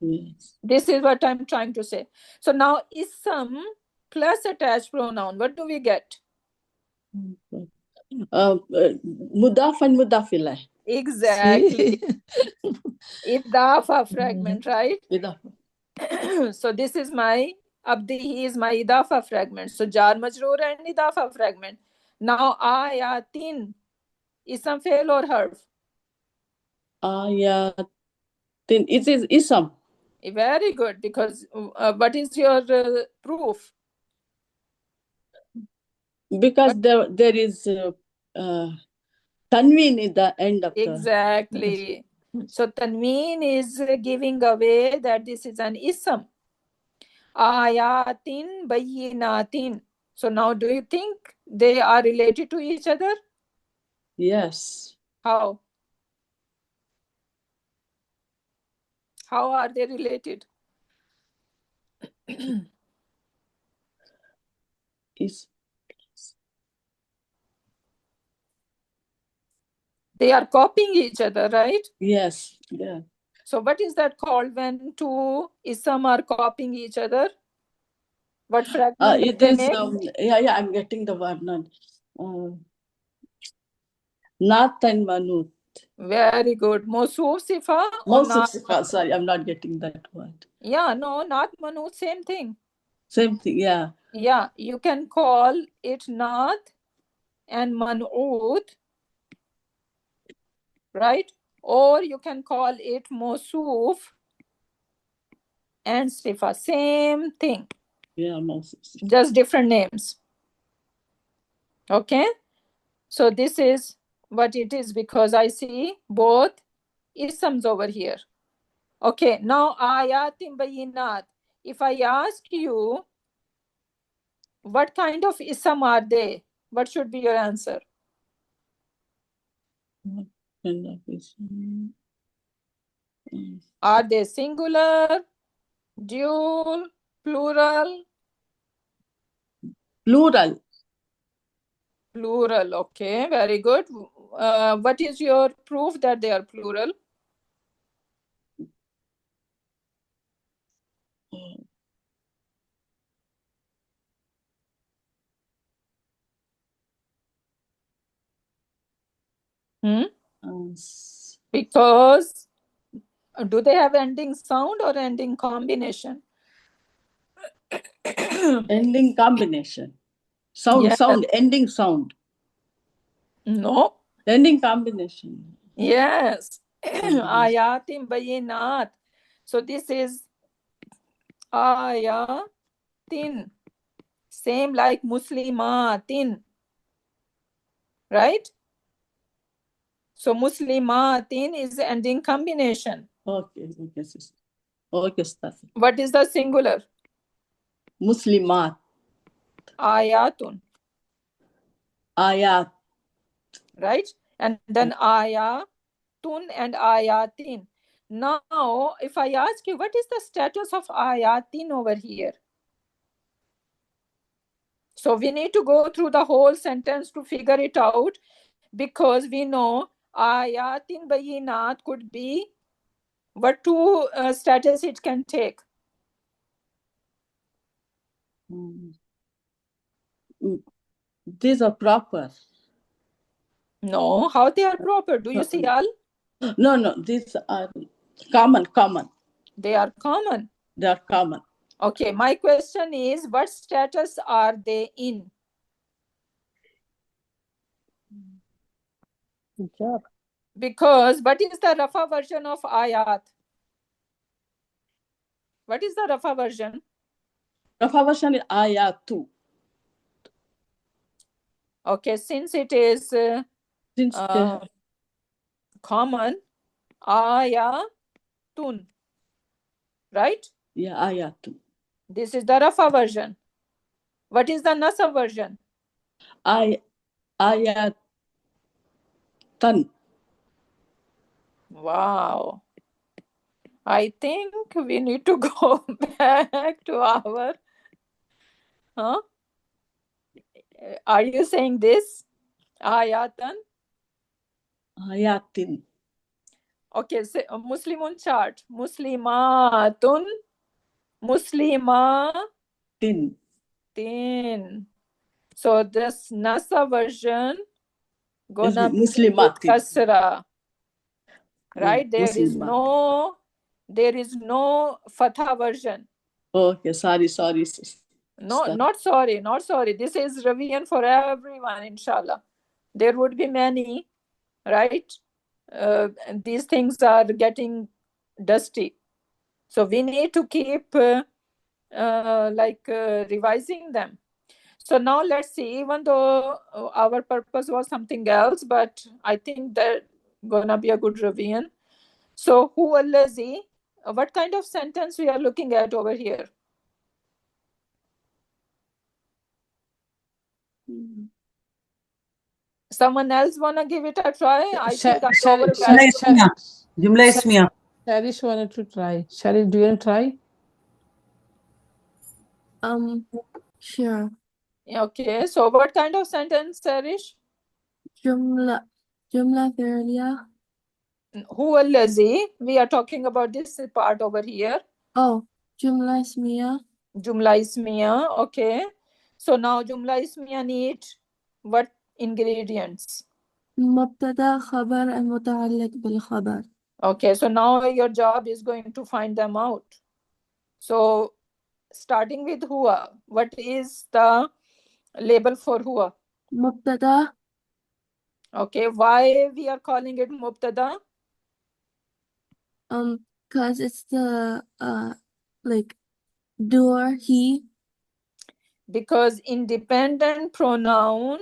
Yes. This is what I'm trying to say. So now ism plus attached pronoun, what do we get? Mudaf and mudafillah. Exactly. Idafa fragment, right? Idafa. So this is my abdihi is my idafa fragment. So jar majroor and idafa fragment. Now ayatin ism fail or harf? Ayatin. It is ism. Very good, because what is your proof? Because there is tanween in the end of exactly. So tanween is giving away that this is an ism. Ayatin bayyinatin. So now do you think they are related to each other? Yes. How? How are they related? They are copying each other, right? Yes. Yeah. So what is that called when two ism are copying each other? What fragment It they is make? yeah, I'm getting the word now. Naat and manut. Very good. Mosuf sifa or Mosuf naat? sifa. Sorry, I'm not getting that word. Yeah, no, naat manut, same thing. Same thing, yeah. Yeah, you can call it naat and man'ut, right? Or you can call it mosuf and sifa, same thing. Yeah, mosuf. Just different names. Okay, so this is what it is, because I see both isms over here. Okay, now ayatim bayinat. If I ask you, what kind of ism are they? What should be your answer? Are they singular, dual, plural? Plural. Plural, okay, very good. What is your proof that they are plural? Because do they have ending sound or ending combination? Ending combination. Sound, Yes. sound, ending sound. No. Ending combination. Yes. Ayatim bayinat. So this is ayatin. Same like muslimatin. Right? So muslimatin is ending combination. Okay, okay, sister. Okay, sister. What is the singular? Muslimat. Ayatun. Ayat. Right? And then ayatun and ayatin. Now, if I ask you, what is the status of ayatin over here? So we need to go through the whole sentence to figure it out, because we know ayatin bayinat could be what two status it can take. These are proper. No, how they are proper? Do you see al? No, these are common. They are common. They are common. Okay, my question is, what status are they in? Good job. Because what is the Rafa version of ayat? What is the Rafa version? Rafa version is ayatu. Okay, since it is Since common, ayatun, right? yeah, ayatu. This is the Rafa version. What is the Nasab version? Ayatan. Wow. I think we need to go back to our... Huh? Are you saying this? Ayatan? Ayatin. Okay, so Muslimun chart. Muslimatun. Muslimatin. So this Nasa version gonna be with Muslimatin. kasra. Right? Yeah, There is no Fatha version. Okay, sorry. No, not sorry. This is revision for everyone, inshallah. There would be many, right? And these things are getting dusty. So we need to keep revising them. So now let's see, even though our purpose was something else, but I think that gonna be a good revision. So who allazi, what kind of sentence we are looking at over here? Someone else wanna give it a try? I think I overwhelmed. Jumla Ismiya. Sharish wanted to try. Sharish, do you want to try? Sure. Okay, so what kind of sentence, Sarish? Jumla fi'liya. Who allazi? We are talking about this part over here. Oh, Jumla ismiya. Jumla ismiya, okay. So now Jumla ismiya need what ingredients? Mubtada, khabar, and muta'alliq bil khabar. Okay, so now your job is going to find them out. So starting with huwa, what is the label for huwa? Mubtada. Okay, why we are calling it mubtada? Because it's the doer, he. Because independent pronoun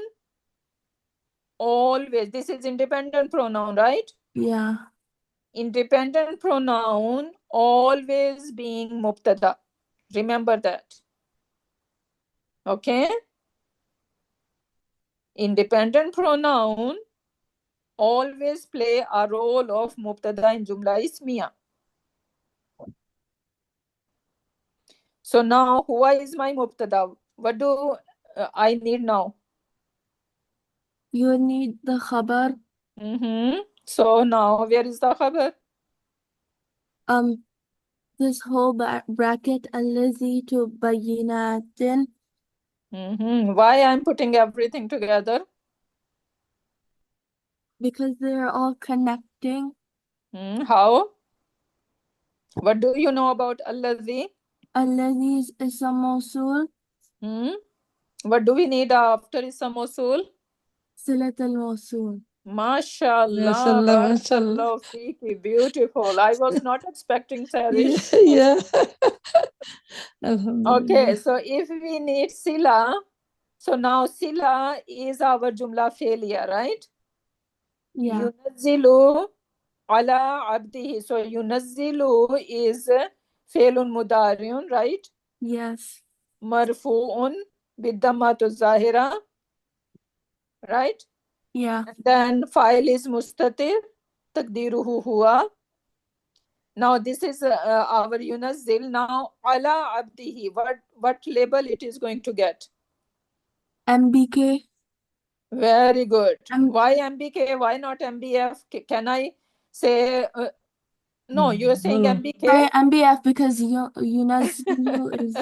always, this is independent pronoun, right? Yeah. Independent pronoun always being mubtada. Remember that. Okay? Independent pronoun always play a role of mubtada in jumla ismiya. So now, huwa is my mubtada. What do I need now? You need the khabar. So now, where is the khabar? This whole bracket, allazi to bayinatin. Why I'm putting everything together? Because they're all connecting. How? What do you know about allazi? Allazi is ism mawsul. What do we need after ism mawsul? Silat al-mawsul. MashaAllah, Barakallah Fiki, beautiful. I was not expecting Sarish. Yeah. Okay, so if we need sila, so now sila is our jumla failure, right? Yeah. Yunazzilu ala abdihi. So yunazzilu is failun mudariun, right? Yes. Marfu'un bidammatu zahira, right? Yeah. And then file is mustatir, taqdiruhu huwa. Now this is our yunazzil. Now ala abdihi, what label it is going to get? MBK. Very good. Why MBK? Why not MBF? Can I say no? You're saying MBK. Sorry, MBF because Yunazzilu is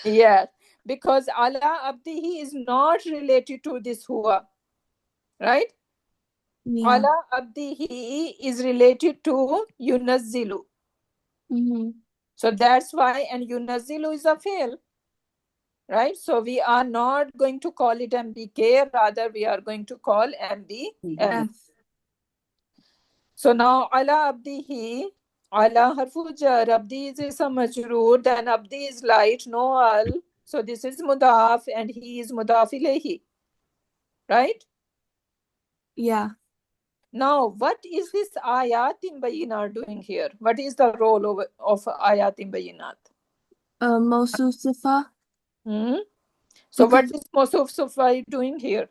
Yeah, because ala abdihi is not related to this huwa, right? Yeah. Ala abdihi is related to yunazzilu. So that's why, and yunazzilu is a fail, right? So we are not going to call it MBK, rather we are going to call MBF. So now ala abdihi, ala harfu jar, abdi is a majroor, then abdi is light, no al. So this is mudaf and he is mudaf ilayhi, right? Yeah. Now, what is this ayatim bayinat doing here? What is the role of ayatim bayinat? Mawsuf sifa. So what is Mawsuf sifa doing here?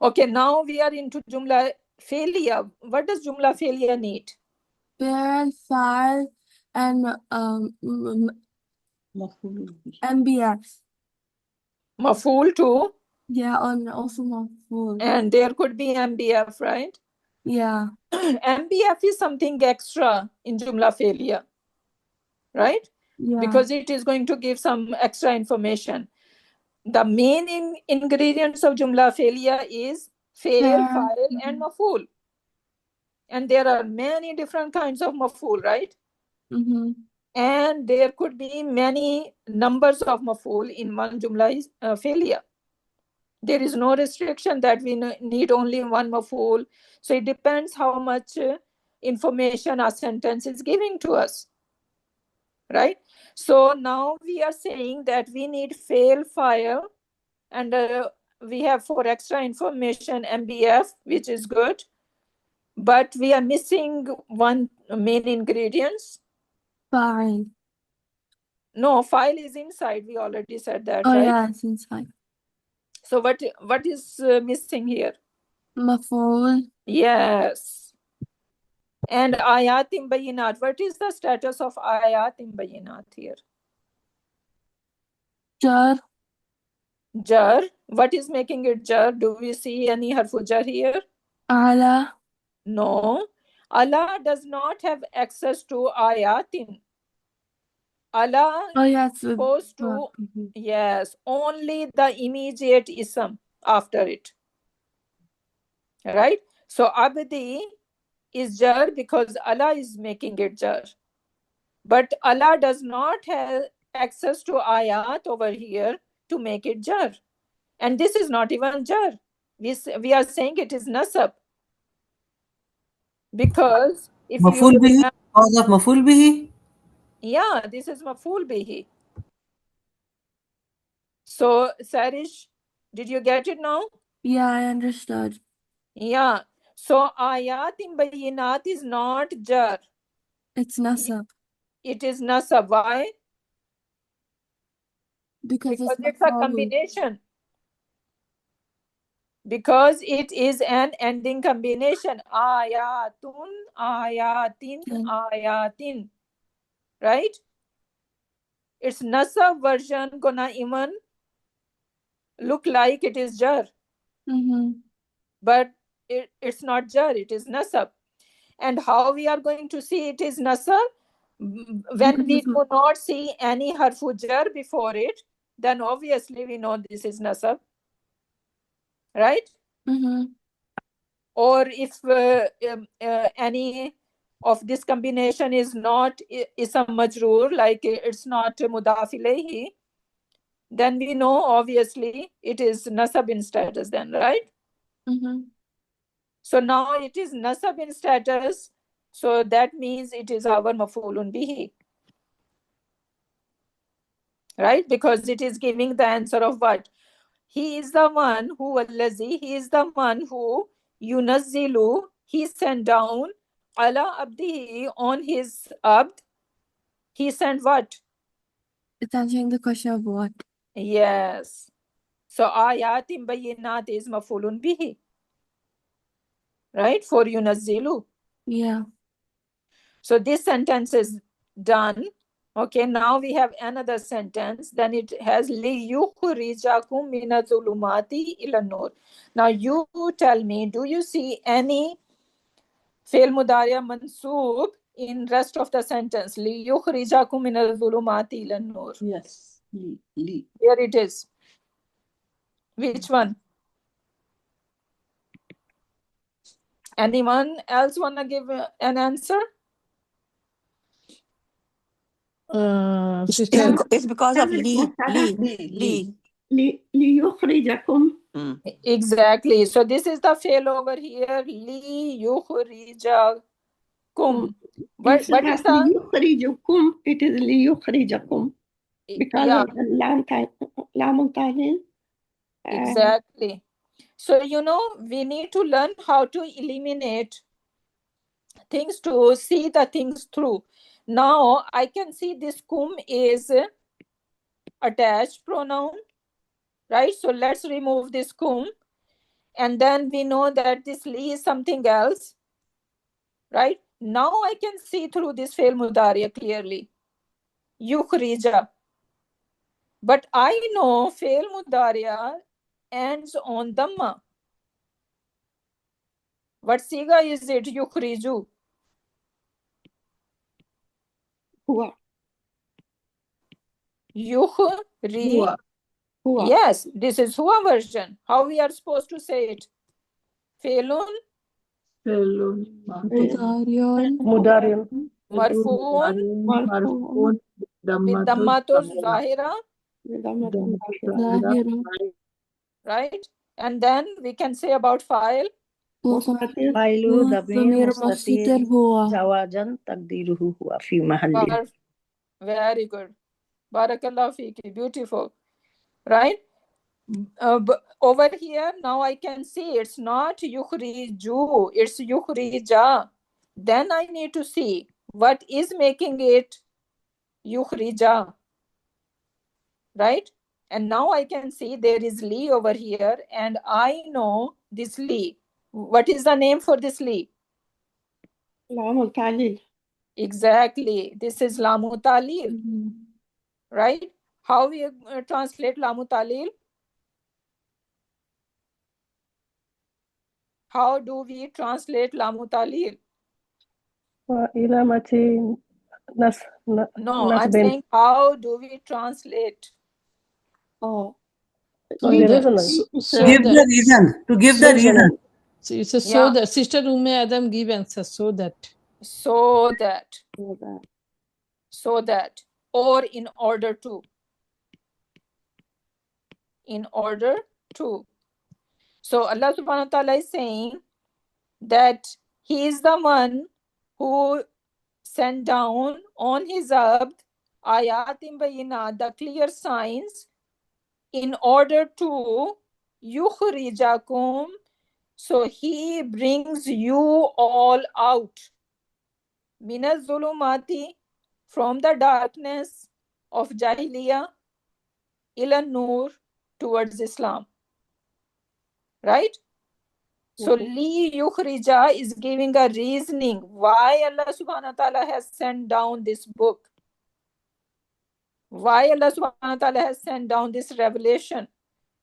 Okay, now we are into Jumla Felia. What does Jumla Felia need? Fi'l, fa'il, and MBF. Maf'ul too. Yeah, and also maf'ul. And there could be MBF, right? Yeah. MBF is something extra in Jumla Felia, right? Yeah. Because it is going to give some extra information. The main ingredients of Jumla Felia is fail, fa'il, and maf'ul. And there are many different kinds of maf'ul, right? And there could be many numbers of maf'ul in one Jumla Felia. There is no restriction that we need only one maf'ul. So it depends how much information a sentence is giving to us, right? So now we are saying that we need fail, fa'il, and we have for extra information MBF, which is good, but we are missing one main ingredients. Fa'il. No, file is inside. We already said that, Oh right? yeah, it's inside. So what is missing here? Maf'ul. Yes. And ayatim bayinat. What is the status of ayatim bayinat here? Jar. Jar. What is making it jar? Do we see any harfu jar here? Ala. No. Allah does not have access to ayatin. Allah is supposed to, yes, only the immediate ism after it. Right? So abdi is jar because Allah is making it jar. But Allah does not have access to ayat over here to make it jar. And this is not even jar. We are saying it is nasab. Because if Maful you bihi, remember, cause of maful bihi. yeah, this is maful bihi. So Sarish, did you get it now? Yeah, I understood. Yeah. So ayatim bayinat is not jar. It's nasab. It is nasab. Why? Because it's a combination. Because it is an ending combination. Ayatun, ayatin, ayatin. Right? Its nasab version gonna even look like it is jar. But it's not jar, it is nasab. And how we are going to see it is nasab? When we do not see any harfu jar before it, then obviously we know this is nasab. Right? Or if any of this combination is not ism majroor, like it's not mudaf ilayhi, then we know obviously it is nasab in status then, right? So now it is nasab in status, so that means it is our maf'ulun bihi, right? Because it is giving the answer of what? He is the one who wallazi, he is the one who yunazzilu, he sent down ala abdihi, on his abd. He sent what? It's answering the question of what? Yes. So ayatim bayinat is maf'ulun bihi, right? For yunazzilu. Yeah. So this sentence is done. Okay, now we have another sentence. Then it has liyukhrijakum minadh-dhulumati ila nur. Now you tell me, do you see any fail mudariya mansoob in rest of the sentence? Liyukhrijakum minadh-dhulumati ila nur. Yes. Here it is. Which one? Anyone else want to give an answer? Sister, It's because of Lee. ليخرجكم. Exactly. So this is the fail over here. ليخرجكم. What is Instead of the ليخرجكم, it is ليخرجكم. Because yeah, of the lam ta'lil. exactly. So we need to learn how to eliminate things to see the things through. Now I can see this kum is attached pronoun, right? So let's remove this kum, and then we know that this li is something else, right? Now I can see through this fail mudariya clearly. Yukhrija. But I know fail mudariya ends on dhamma. What siga is it? Yukhriju. Huwa. Yukhri. Huwa. Yes, this is Huwa version. How we are supposed to say it? Failun. Mudariun. Marfuun. Marfuun. Bidammatul zahira. Right? And then we can say about file. Failu damir mustatir jawajan taqdiruhu huwa fi mahalli. Very good. Barakallah fiki. Beautiful. Right? Over here, now I can see it's not yukhriju, it's yukhrija. Then I need to see what is making it yukhrija. Right? And now I can see there is li over here, and I know this li. What is the name for this li? Lamul ta'lil. Exactly. This is lamu talil. Right? How we translate lamu talil? How do we translate lamu talil? Ilamati No, I'm saying how do we translate? Oh, give the reason. To give the reason. So it's so that Sister Adam give answer so that. So that, or in order to. In order to. So Allah subhanahu wa ta'ala is saying that He is the one who sent down on His abd ayatim bayinat, the clear signs, in order to yukhrijakum, so He brings you all out. Minaz zulumati, from the darkness of Jahiliyyah, ila nur, towards Islam. Right? So li yukhrija is giving a reasoning why Allah subhanahu wa ta'ala has sent down this book. Why Allah subhanahu wa ta'ala has sent down this revelation.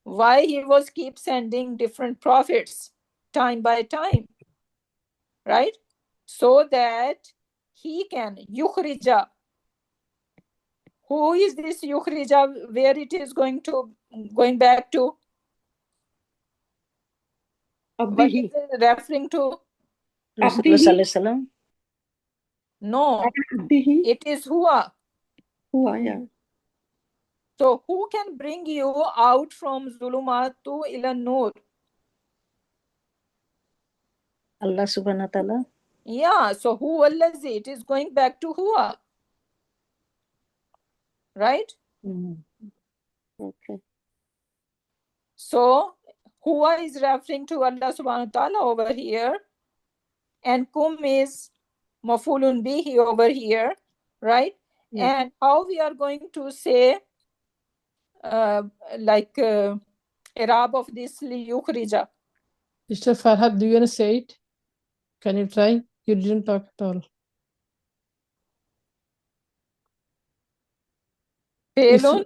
Why He was keep sending different prophets time by time. Right? So that He can yukhrija. Who is this yukhrija? Where it is going back to? What is it referring to? Rasulullah. No, it is Huwa. Huwa, yeah. So who can bring you out from zulumatu ila nur? Allah subhanahu wa ta'ala. Yeah, so who allazi? It is going back to Huwa. Right? Okay. So Huwa is referring to Allah subhanahu wa ta'ala over here. And kum is mafulun bihi over here. Right? Yes. And how we are going to say Irab of this li yukhrija? Sister Farhad, do you want to say it? Can you try? You didn't talk at all. Felun?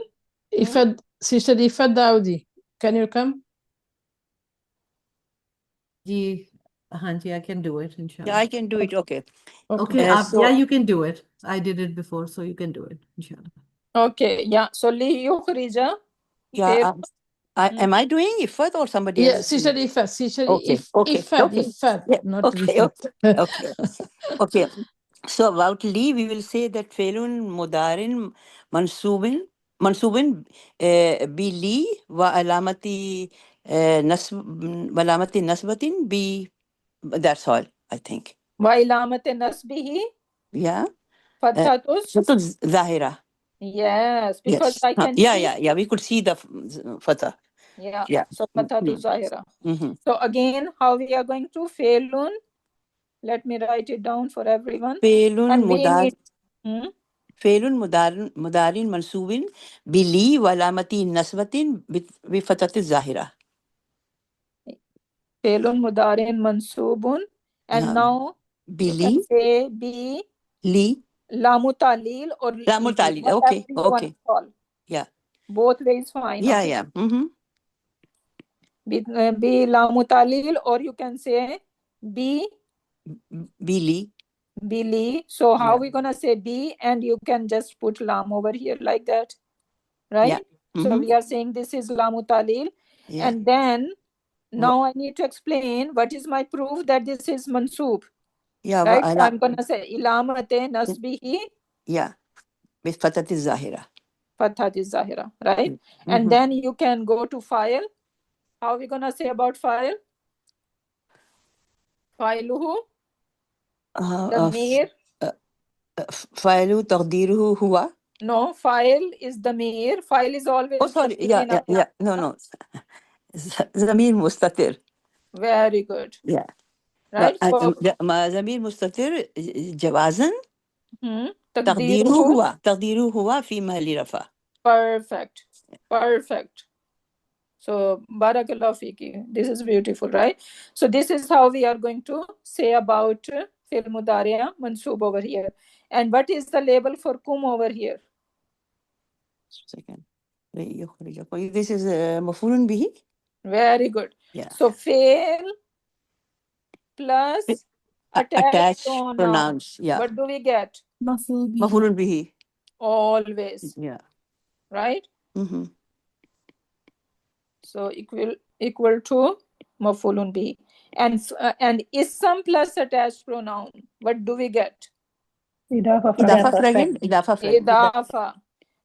Sister Ifad Daudi, can you come? Hanji, I can do it, inshallah. Yeah, I can do it. Okay. Okay, yeah, you can do it. I did it before, so you can do it, inshallah. Okay, yeah. So li yukhrija. Yeah, Am I doing Ifat or somebody Yeah, else? Sister Ifat, Sister Okay, okay, Ifat, yeah, not okay, Rifat. okay, okay. So about li, we will say that Felun Mudarin Mansubin bi li wa alamati nasbatin bi. That's all, I think. Wa ilamati nasbihi Yeah. fathatus. Zahira. Yes, because Yes. I can see. Yeah. We could see the fatha. Yeah. Yeah. So fathatu zahira. Mm-hmm. So again, how we are going to Felun? Let me write it down for everyone. Felun And we mudar. need. Felun mudarin mansubin bili walamati nasbatin bi fatati zahira. Felun mudarin mansubun. And now you can say bi li lamu talil or lamu talil. Okay. whatever you want to call. Yeah. Both ways fine. Yeah, okay? yeah. Mm-hmm. Be lamu talil, or you can say be Bili. Bili. So how we gonna say be, and you can just put lam over here like that, right? Yeah. Mm-hmm. So we are saying this is lamu talil, Yeah. and then now I need to explain what is my proof that this is mansub. Yeah. Right? So I'm gonna say ilamate nasbihi. Yeah. With fatati zahira. Fathati zahira, right? Mm-hmm. And then you can go to file. How are we gonna say about file? Filuhu. Damir. Filu taqdiruhu huwa. No, file is damir. File is always. Oh, sorry. Yeah. No. Zamir mustatir. Very good. Yeah. Right. So Zamir mustatir jawazan. تقديره هو في محل رفع. Perfect. So barakallah fiki. This is beautiful, right? So this is how we are going to say about fil mudari'a mansub over here. And what is the label for kum over here? Second. This is mafulun bihi. Very good. Yeah. So fail plus attached pronouns. Yeah. What do we get? Mafulun bihi. Always. Yeah. Right? Mm-hmm. So equal to mafulun bihi. And ism plus attached pronoun. What do we get? Idafa.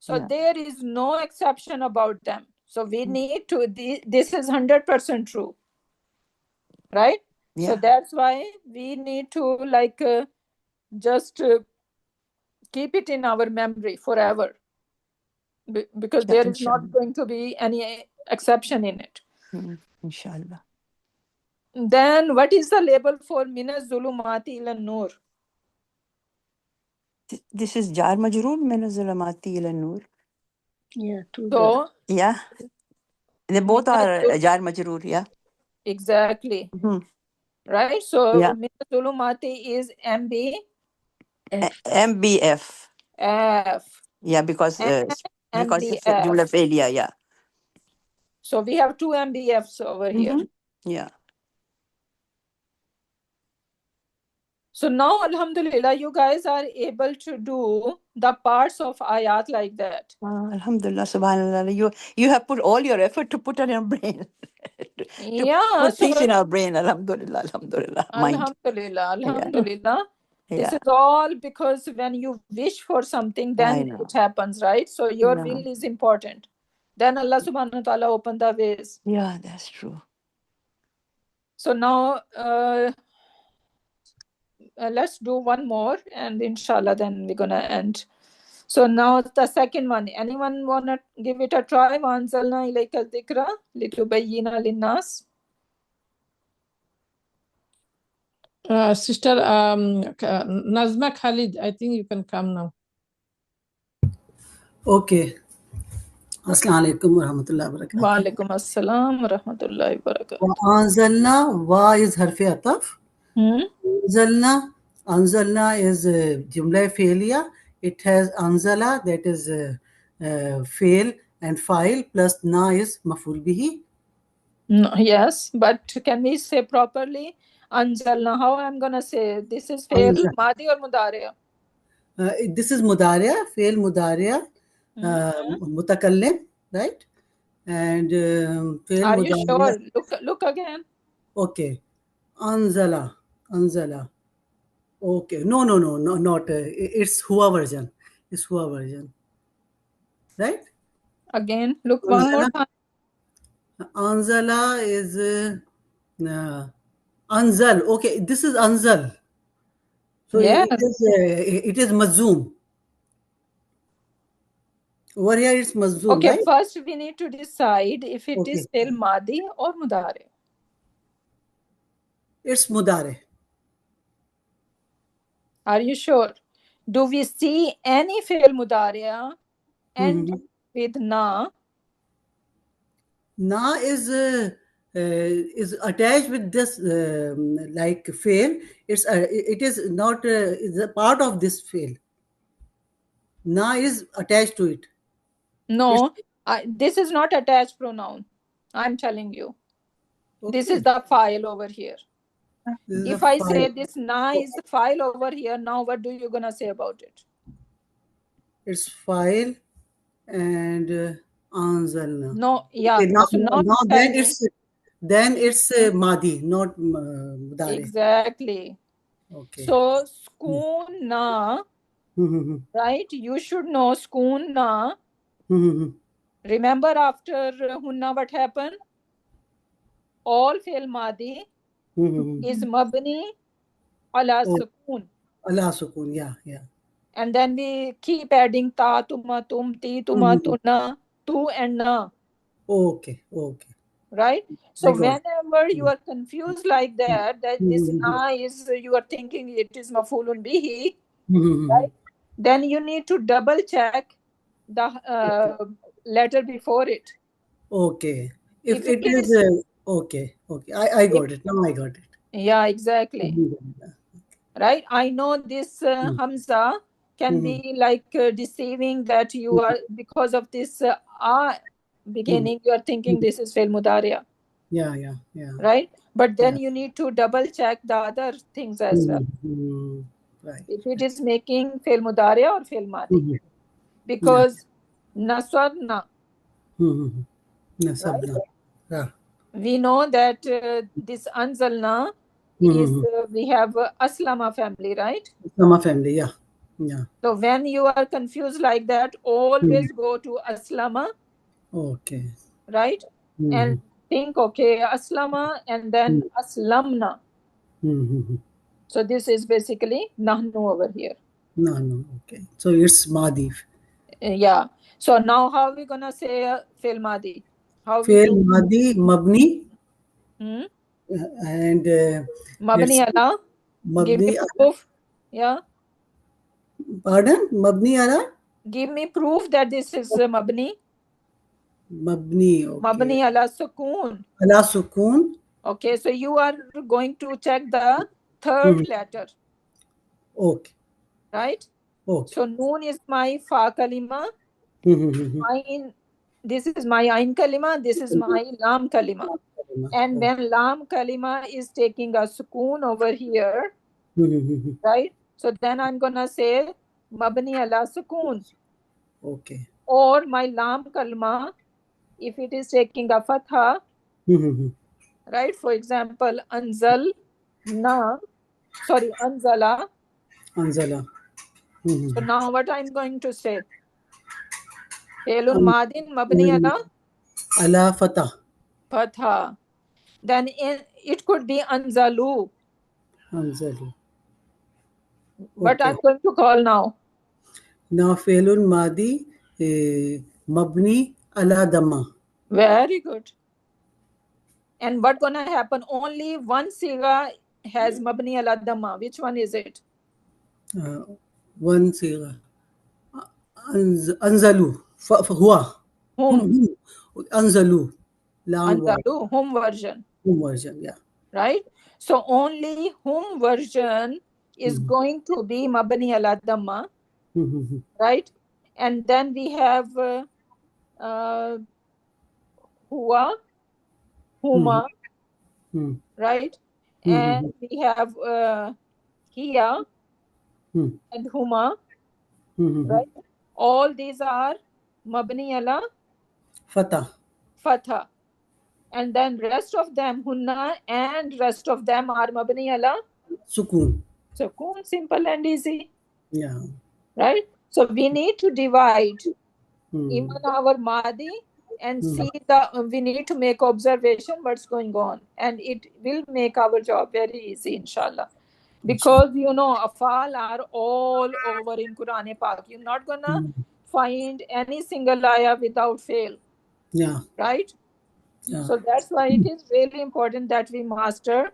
So yeah. There is no exception about them. So we need to, this is 100% true. Right? Yeah. So that's why we need to just keep it in our memory forever. Because there is not going to be any exception in it. Inshallah. Then what is the label for Minas Zulumati ila Nur? This is Jar Majroor Minas Zulumati ila Nur. Yeah, so yeah. They both are Jar Majroor, yeah. Exactly. Mm-hmm. Right? So yeah. Minas Zulumati is MBF. F. Yeah, because it's MBF. Jumla failure, yeah. So we have two MBFs over here. Yeah. So now, alhamdulillah, you guys are able to do the parts of ayat like that. Alhamdulillah, subhanallah. You have put all your effort to put on your brain. to put things in our brain, alhamdulillah, alhamdulillah. Alhamdulillah. Yeah. This is all because when you wish for something, then it happens, right? So your will is important. Then Allah subhanahu wa ta'ala opened the ways. Yeah, that's true. So now let's do one more and inshallah then we're gonna end. So now the second one. Anyone wanna give it a try? وَأَنزَلْنَا إِلَيْكَ الذِّكْرَ لِتُبَيِّنَ لِلنَّاسِ. Sister Nazma Khalid, I think you can come now. Okay. Assalamu alaikum wa rahmatullahi wa barakatuh. Wa alaikum assalam wa rahmatullahi wa barakatuh. Wa anzalna, wa is harfi ataf. Anzalna is jumla fi'liya. It has anzala, that is fail and file, plus na is maful bihi. No, yes, but can we say properly? Anzalna, how I'm gonna say? This is fail, madi or mudariya? This is mudariya, fail mudariya, mutakallim, right? and fail Are you mudariya. sure? Look again. Okay. Anzala. Anzala. Okay. No, not. It's Hua version. It's Hua version. Right? Again, look one more time. Anzala is Anzal. Okay, this is Anzal. So Yes. it is Mazzoom. Over here it's Mazzoom, Okay, right? first we need to decide if it is Okay. Fi'l Madi or Mudari. It's Mudare. Are you sure? Do we see any Fi'l Mudariya and with na? Na is attached with this like fail. It is not is a part of this fail. Na is attached to it. No, this is not attached pronoun. I'm telling you. Okay. This is the file over here. This is If the I file. say this na is the file over here, now what do you gonna say about it? It's file and anzalna. No, yeah. Okay, now, So now now tell me. then it's Madi, not Mudare. Exactly. Okay. So skoon na, right? You should know skoon na. Remember after hunna what happened? All fi'l madi is mabni ala sukoon. Ala sukoon, yeah. And then we keep adding ta, tuma, tum, ti, tuma, tuna, tu, and na. Okay. Right? So I got it. whenever you are confused like that this na is, you are thinking it is mafulun bihi, right? Then you need to double check the letter before it. Okay. If If it is okay. I got it. Now I got it. Yeah, exactly. Right? I know this Hamza can be like deceiving, that you are, because of this beginning, you are thinking this is Fi'l Mudariya. Yeah. Right? But then you need to double check the other things as well. Right. If it is making Fi'l Mudariya or Fi'l Madi. Because Nasarna, Nasabna. Yeah. we know that this Anzalna is, we have Aslama family, right? Aslama family, yeah. So when you are confused like that, always go to Aslama, Okay. right? And think, okay, Aslama and then Aslamna. So this is basically Nahnu over here. No, okay. So it's Madi. Yeah. So now how are we gonna say Fi'l Madi? How we Fail do? Madi, Mabni. And Mabni ala. Give me Mabni. proof. Yeah. Pardon? Mabni ala? Give me proof that this is Mabni. Mabni, okay. Mabni ala sukoon. Ala sukoon. Okay, so you are going to check the third letter. Okay. Right? Okay. So noon is my fa kalima. This is my ain kalima. This is my lam kalima. And when lam kalima is taking a sukoon over here, right? So then I'm gonna say mabni ala sukoon. Okay. Or my lam kalima, if it is taking a fatha, right? For example, anzala. So now what I'm going to say? Fi'lun madin mabni ala fatha. Then it could be anzalu. What I'm going to call now? Now fi'lun madi mabni ala damma. Very good. And what gonna happen? Only one siga has mabni ala damma. Which one is it? One siga. Anzalu. Huwa. Hum. Anzalu. Anzalu. Hum version. Hum version, yeah. Right? So only hum version is going to be mabni ala damma. Right? And then we have huwa, huma, right? And we have hiya and huma, right? All these are mabni ala fatah. fatha. And then rest of them, hunna, and rest of them are mabni ala Sukun. sukun. Simple and easy. Yeah. Right? So we need to divide Hmm. even our madi and Hmm. see we need to make observation what's going on, and it will make our job very easy, inshallah. Because afal are all over in Quran Pak. You're not gonna find any single ayah without fail. Yeah. Right? Yeah. So that's why it is really important that we master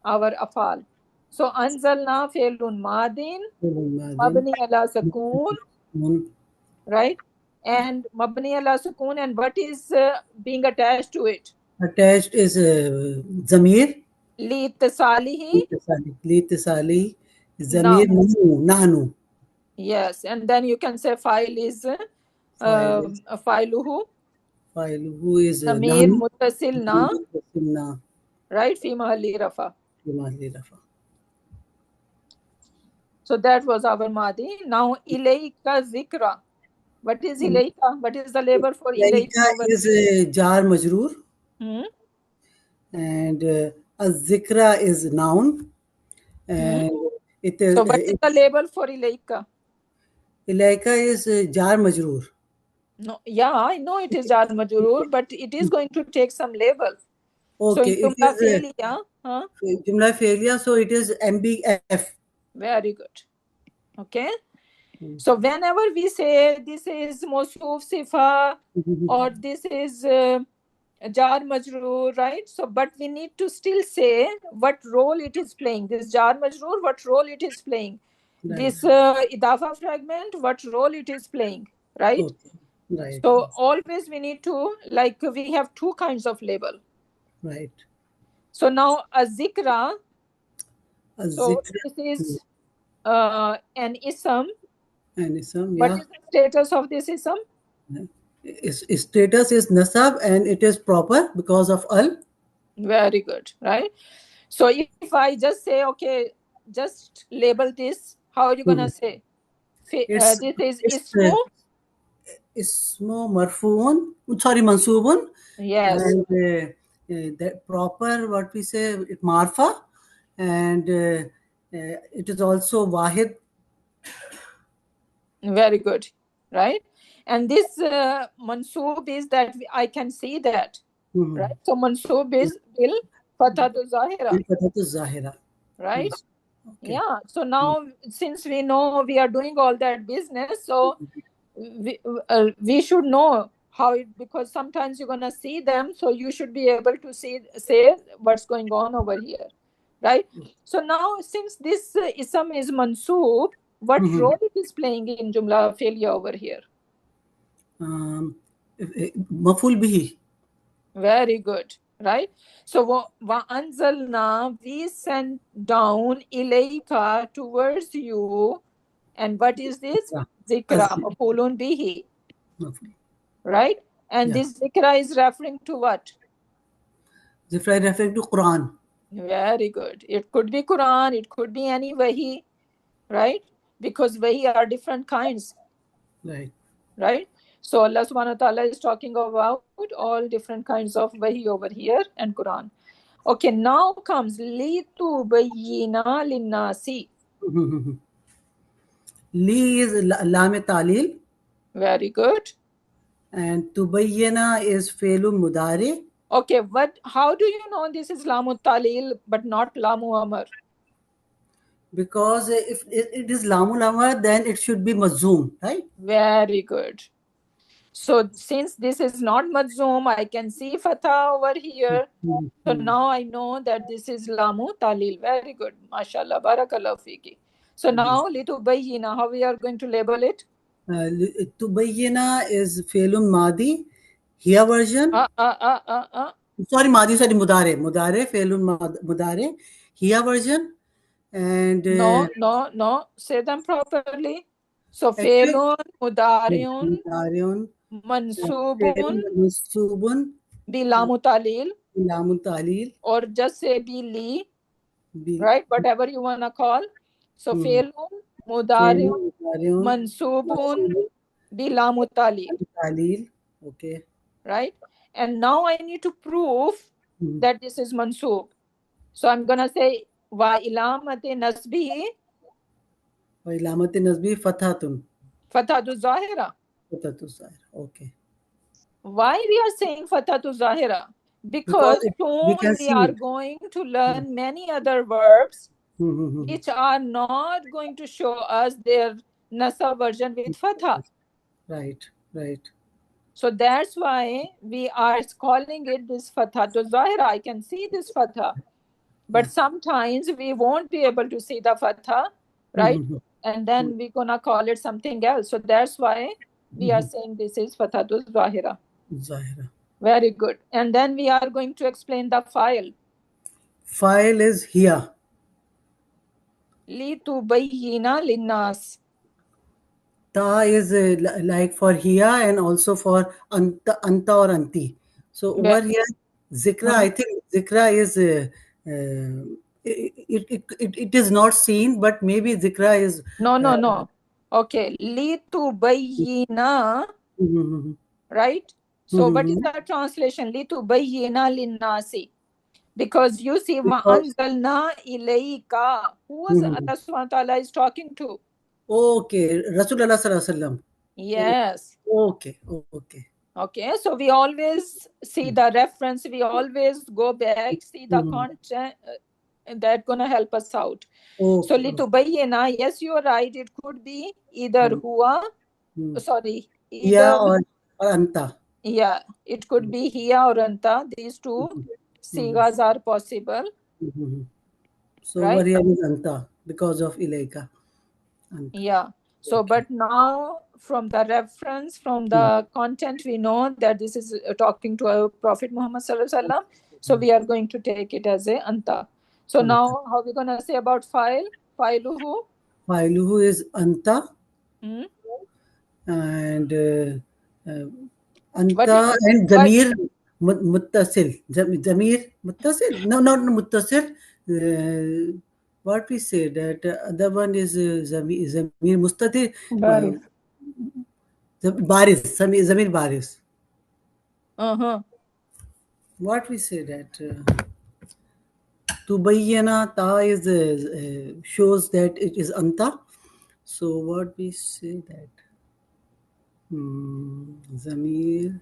our afal. So anzalna failun madin, mabni ala sakun, right? And mabni ala sukun, and what is being attached to it? Attached is zamir. Li tasalihi. Li tasali. Zamir nahnu. Yes, and then you can say file is filuhu. Filuhu is Zamir muttasil na. na. Right? Fi mahalli rafa. Fi mahalli rafa. So that was our madi. Now ilayka zikra. What is ilayka? What is the label for ilayka? Ilayka is jar majroor. And az-zikra is noun. And it is. So what is the label for ilayka? Ilayka is jar majroor. No, yeah, I know it is jar majroor, but it is going to take some label. Okay, so it is jumla failure, so it is MBF. Very good. Okay. So whenever we say this is Mawsuf Sifa or this is jar majroor, right? So, but we need to still say what role it is playing. This jar majroor, what role it is playing. Right. This idafa fragment, what role it is playing, right? Okay. Right. So always we need to, like, we have two kinds of label. Right. So now a zikra. So this is an ism. An ism, yeah. What is the status of this ism? Its status is nasab and it is proper because of al. Very good, right? So if I just say, okay, just label this, how are you gonna say? This is ismu. Ismu marfuun. Sorry, mansubun. Yes. And that proper, what we say, it marfa, and it is also wahid. Very good, right? And this mansub is that I can see that, right? So mansub is bil fathatu zahira. Right? Okay. Yeah. So now, since we know we are doing all that business, so we should know how it, because sometimes you're gonna see them, so you should be able to say what's going on over here, right? So now, since this ism is mansoob, what role it is playing in jumla failure over here? Maful bihi. Very good, right? So wa anzalna, we sent down ilayka, towards you, and what is this? Zikra, mafulun bihi. Right? And this zikra is referring to what? Zikra is referring to Quran. Very good. It could be Quran, it could be any wahi, right? Because wahi are different kinds. Right. Right? So Allah subhanahu wa ta'ala is talking about all different kinds of wahi over here and Quran. Okay, now comes li tubayyina linnasi. Li is lam talil. Very good. And tubayyana is fe'lun mudari. Okay, but how do you know this is lamu talil but not lamu amr? Because if it is lamu amr, then it should be mazzoom, right? Very good. So since this is not mazzoom, I can see fatha over here. So now I know that this is lamu talil. Very good. MashaAllah. Barakallah fiki. So now litubayyina, how we are going to label it? Tubayyina is fe'lun madi. Here version. Sorry, madi, sorry, mudare. Mudare, fe'lun mudare. Here version. And no. Say them properly. So fe'lun mudariun mansubun bi lamu talil. Or just say bi li. Right? Whatever you wanna call. So fe'lun mudariun mansubun bi lamu talil. Okay. Right? And now I need to prove that this is mansoob. So I'm gonna say wa ilamati nasbihi وعلامة نصبه فتحة. fathatu zahira. فتحة الظاهرة. Okay. Why we are saying fathatu zahira? Because Because we soon can we see are it. going to learn many other verbs Mhm. which are not going to show us their nasab version with fatha. Right, right. So that's why we are calling it this fathatu zahira. I can see this fatha, but sometimes we won't be able to see the fatha, right? Mhm. And then we're gonna call it something else. So that's why we are saying this is fathatu zahira. Zahira. Very good. And then we are going to explain the file. File is here. لِتُبَيِّنَ لِلنَّاسِ. Ta is like for here and also for anta or anti. So over here, zikra, I think zikra is it is not seen, but maybe zikra is No. Okay. لِتُبَيِّنَ, right? So what is the translation? لِتُبَيِّنَ لِلنَّاسِ. Because you see, وَأَنزَلْنَا إِلَيْكَ. Who was Allah subhanahu wa ta'ala is talking to? Okay, Rasulullah sallallahu alaihi wasallam. Yes. Okay. Okay, so we always see the reference, we always go back, see the content, that gonna help us out. So litubayyana, yes, you're right, it could be either huwa, sorry, Yeah, either or anta. Yeah, it could be hiya or anta. These two sigas are possible. So right? over here is anta because of ilaika. Yeah. So, but now from the reference, from the content, we know that this is talking to our Prophet Muhammad Sallallahu Alaihi Wasallam. So we are going to take it as a anta. So now, how are we gonna say about file? Filuhu. Filuhu is anta. Hmm? And anta and zamir muttasil. Zamir muttasil. No, not muttasil. What we say that other one is zamir mustatir. Baris. Baris. Zamir baris. What we say that tubayyana ta is shows that it is anta. So what we say that zamir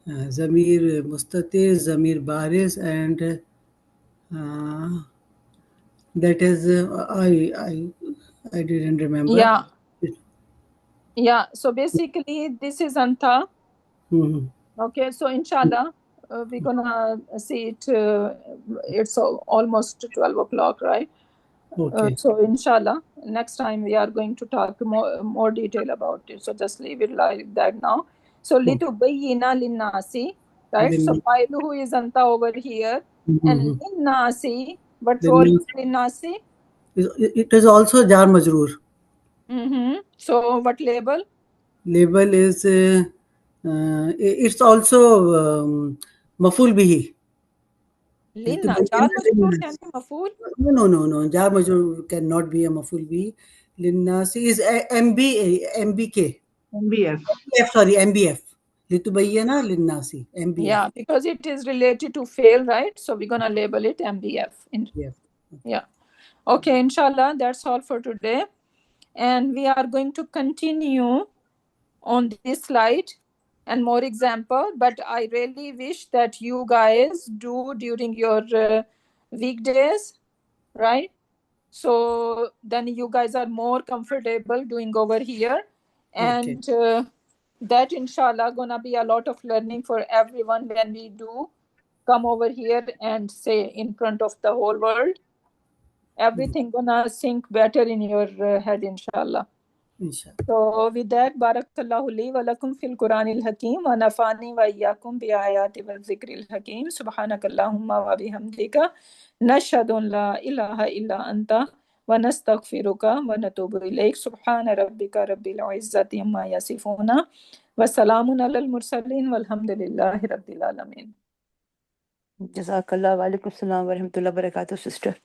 zamir mustatir, zamir baris, and that is I didn't remember. Yeah. So basically, this is anta. Okay, so inshallah, we're gonna see it. It's almost 12 o'clock, right? Okay. So inshallah, next time we are going to talk more detail about it. So just leave it like that now. So litubayyina linnasi, right? So filuhu is anta over here, and linnasi. What role is linnasi? It is also jar majroor. So what label? Label is it's also maful bihi. Linna. Jar majroor can be maful? No. Jar majroor cannot be a maful bihi. Linnasi is MBK. MBF. Sorry, MBF. Litubayyana linnasi. MBF. Yeah, because it is related to fail, right? So we're gonna label it MBF. Yeah. Okay, inshallah, that's all for today. And we are going to continue on this slide and more example, but I really wish that you guys do during your weekdays, right? So then you guys are more comfortable doing over here. And that inshallah gonna be a lot of learning for everyone when we do come over here and say in front of the whole world. Everything gonna sink better in your head, inshallah. So with that, barakallahu li wa lakum fil Quranil Hakim wa nafani wa iyyakum bi ayati wa zikril hakim. Subhanakallahumma wa bihamdika nashhadu an la ilaha illa anta wa nastaghfiruka wa natubu ilayk. Subhana rabbika rabbil izzati amma yasifuna wa salamun alal mursalin walhamdulillahi rabbil alamin. Jazakallah. Wa alaikum salam wa rahmatullahi wa barakatuh, sister.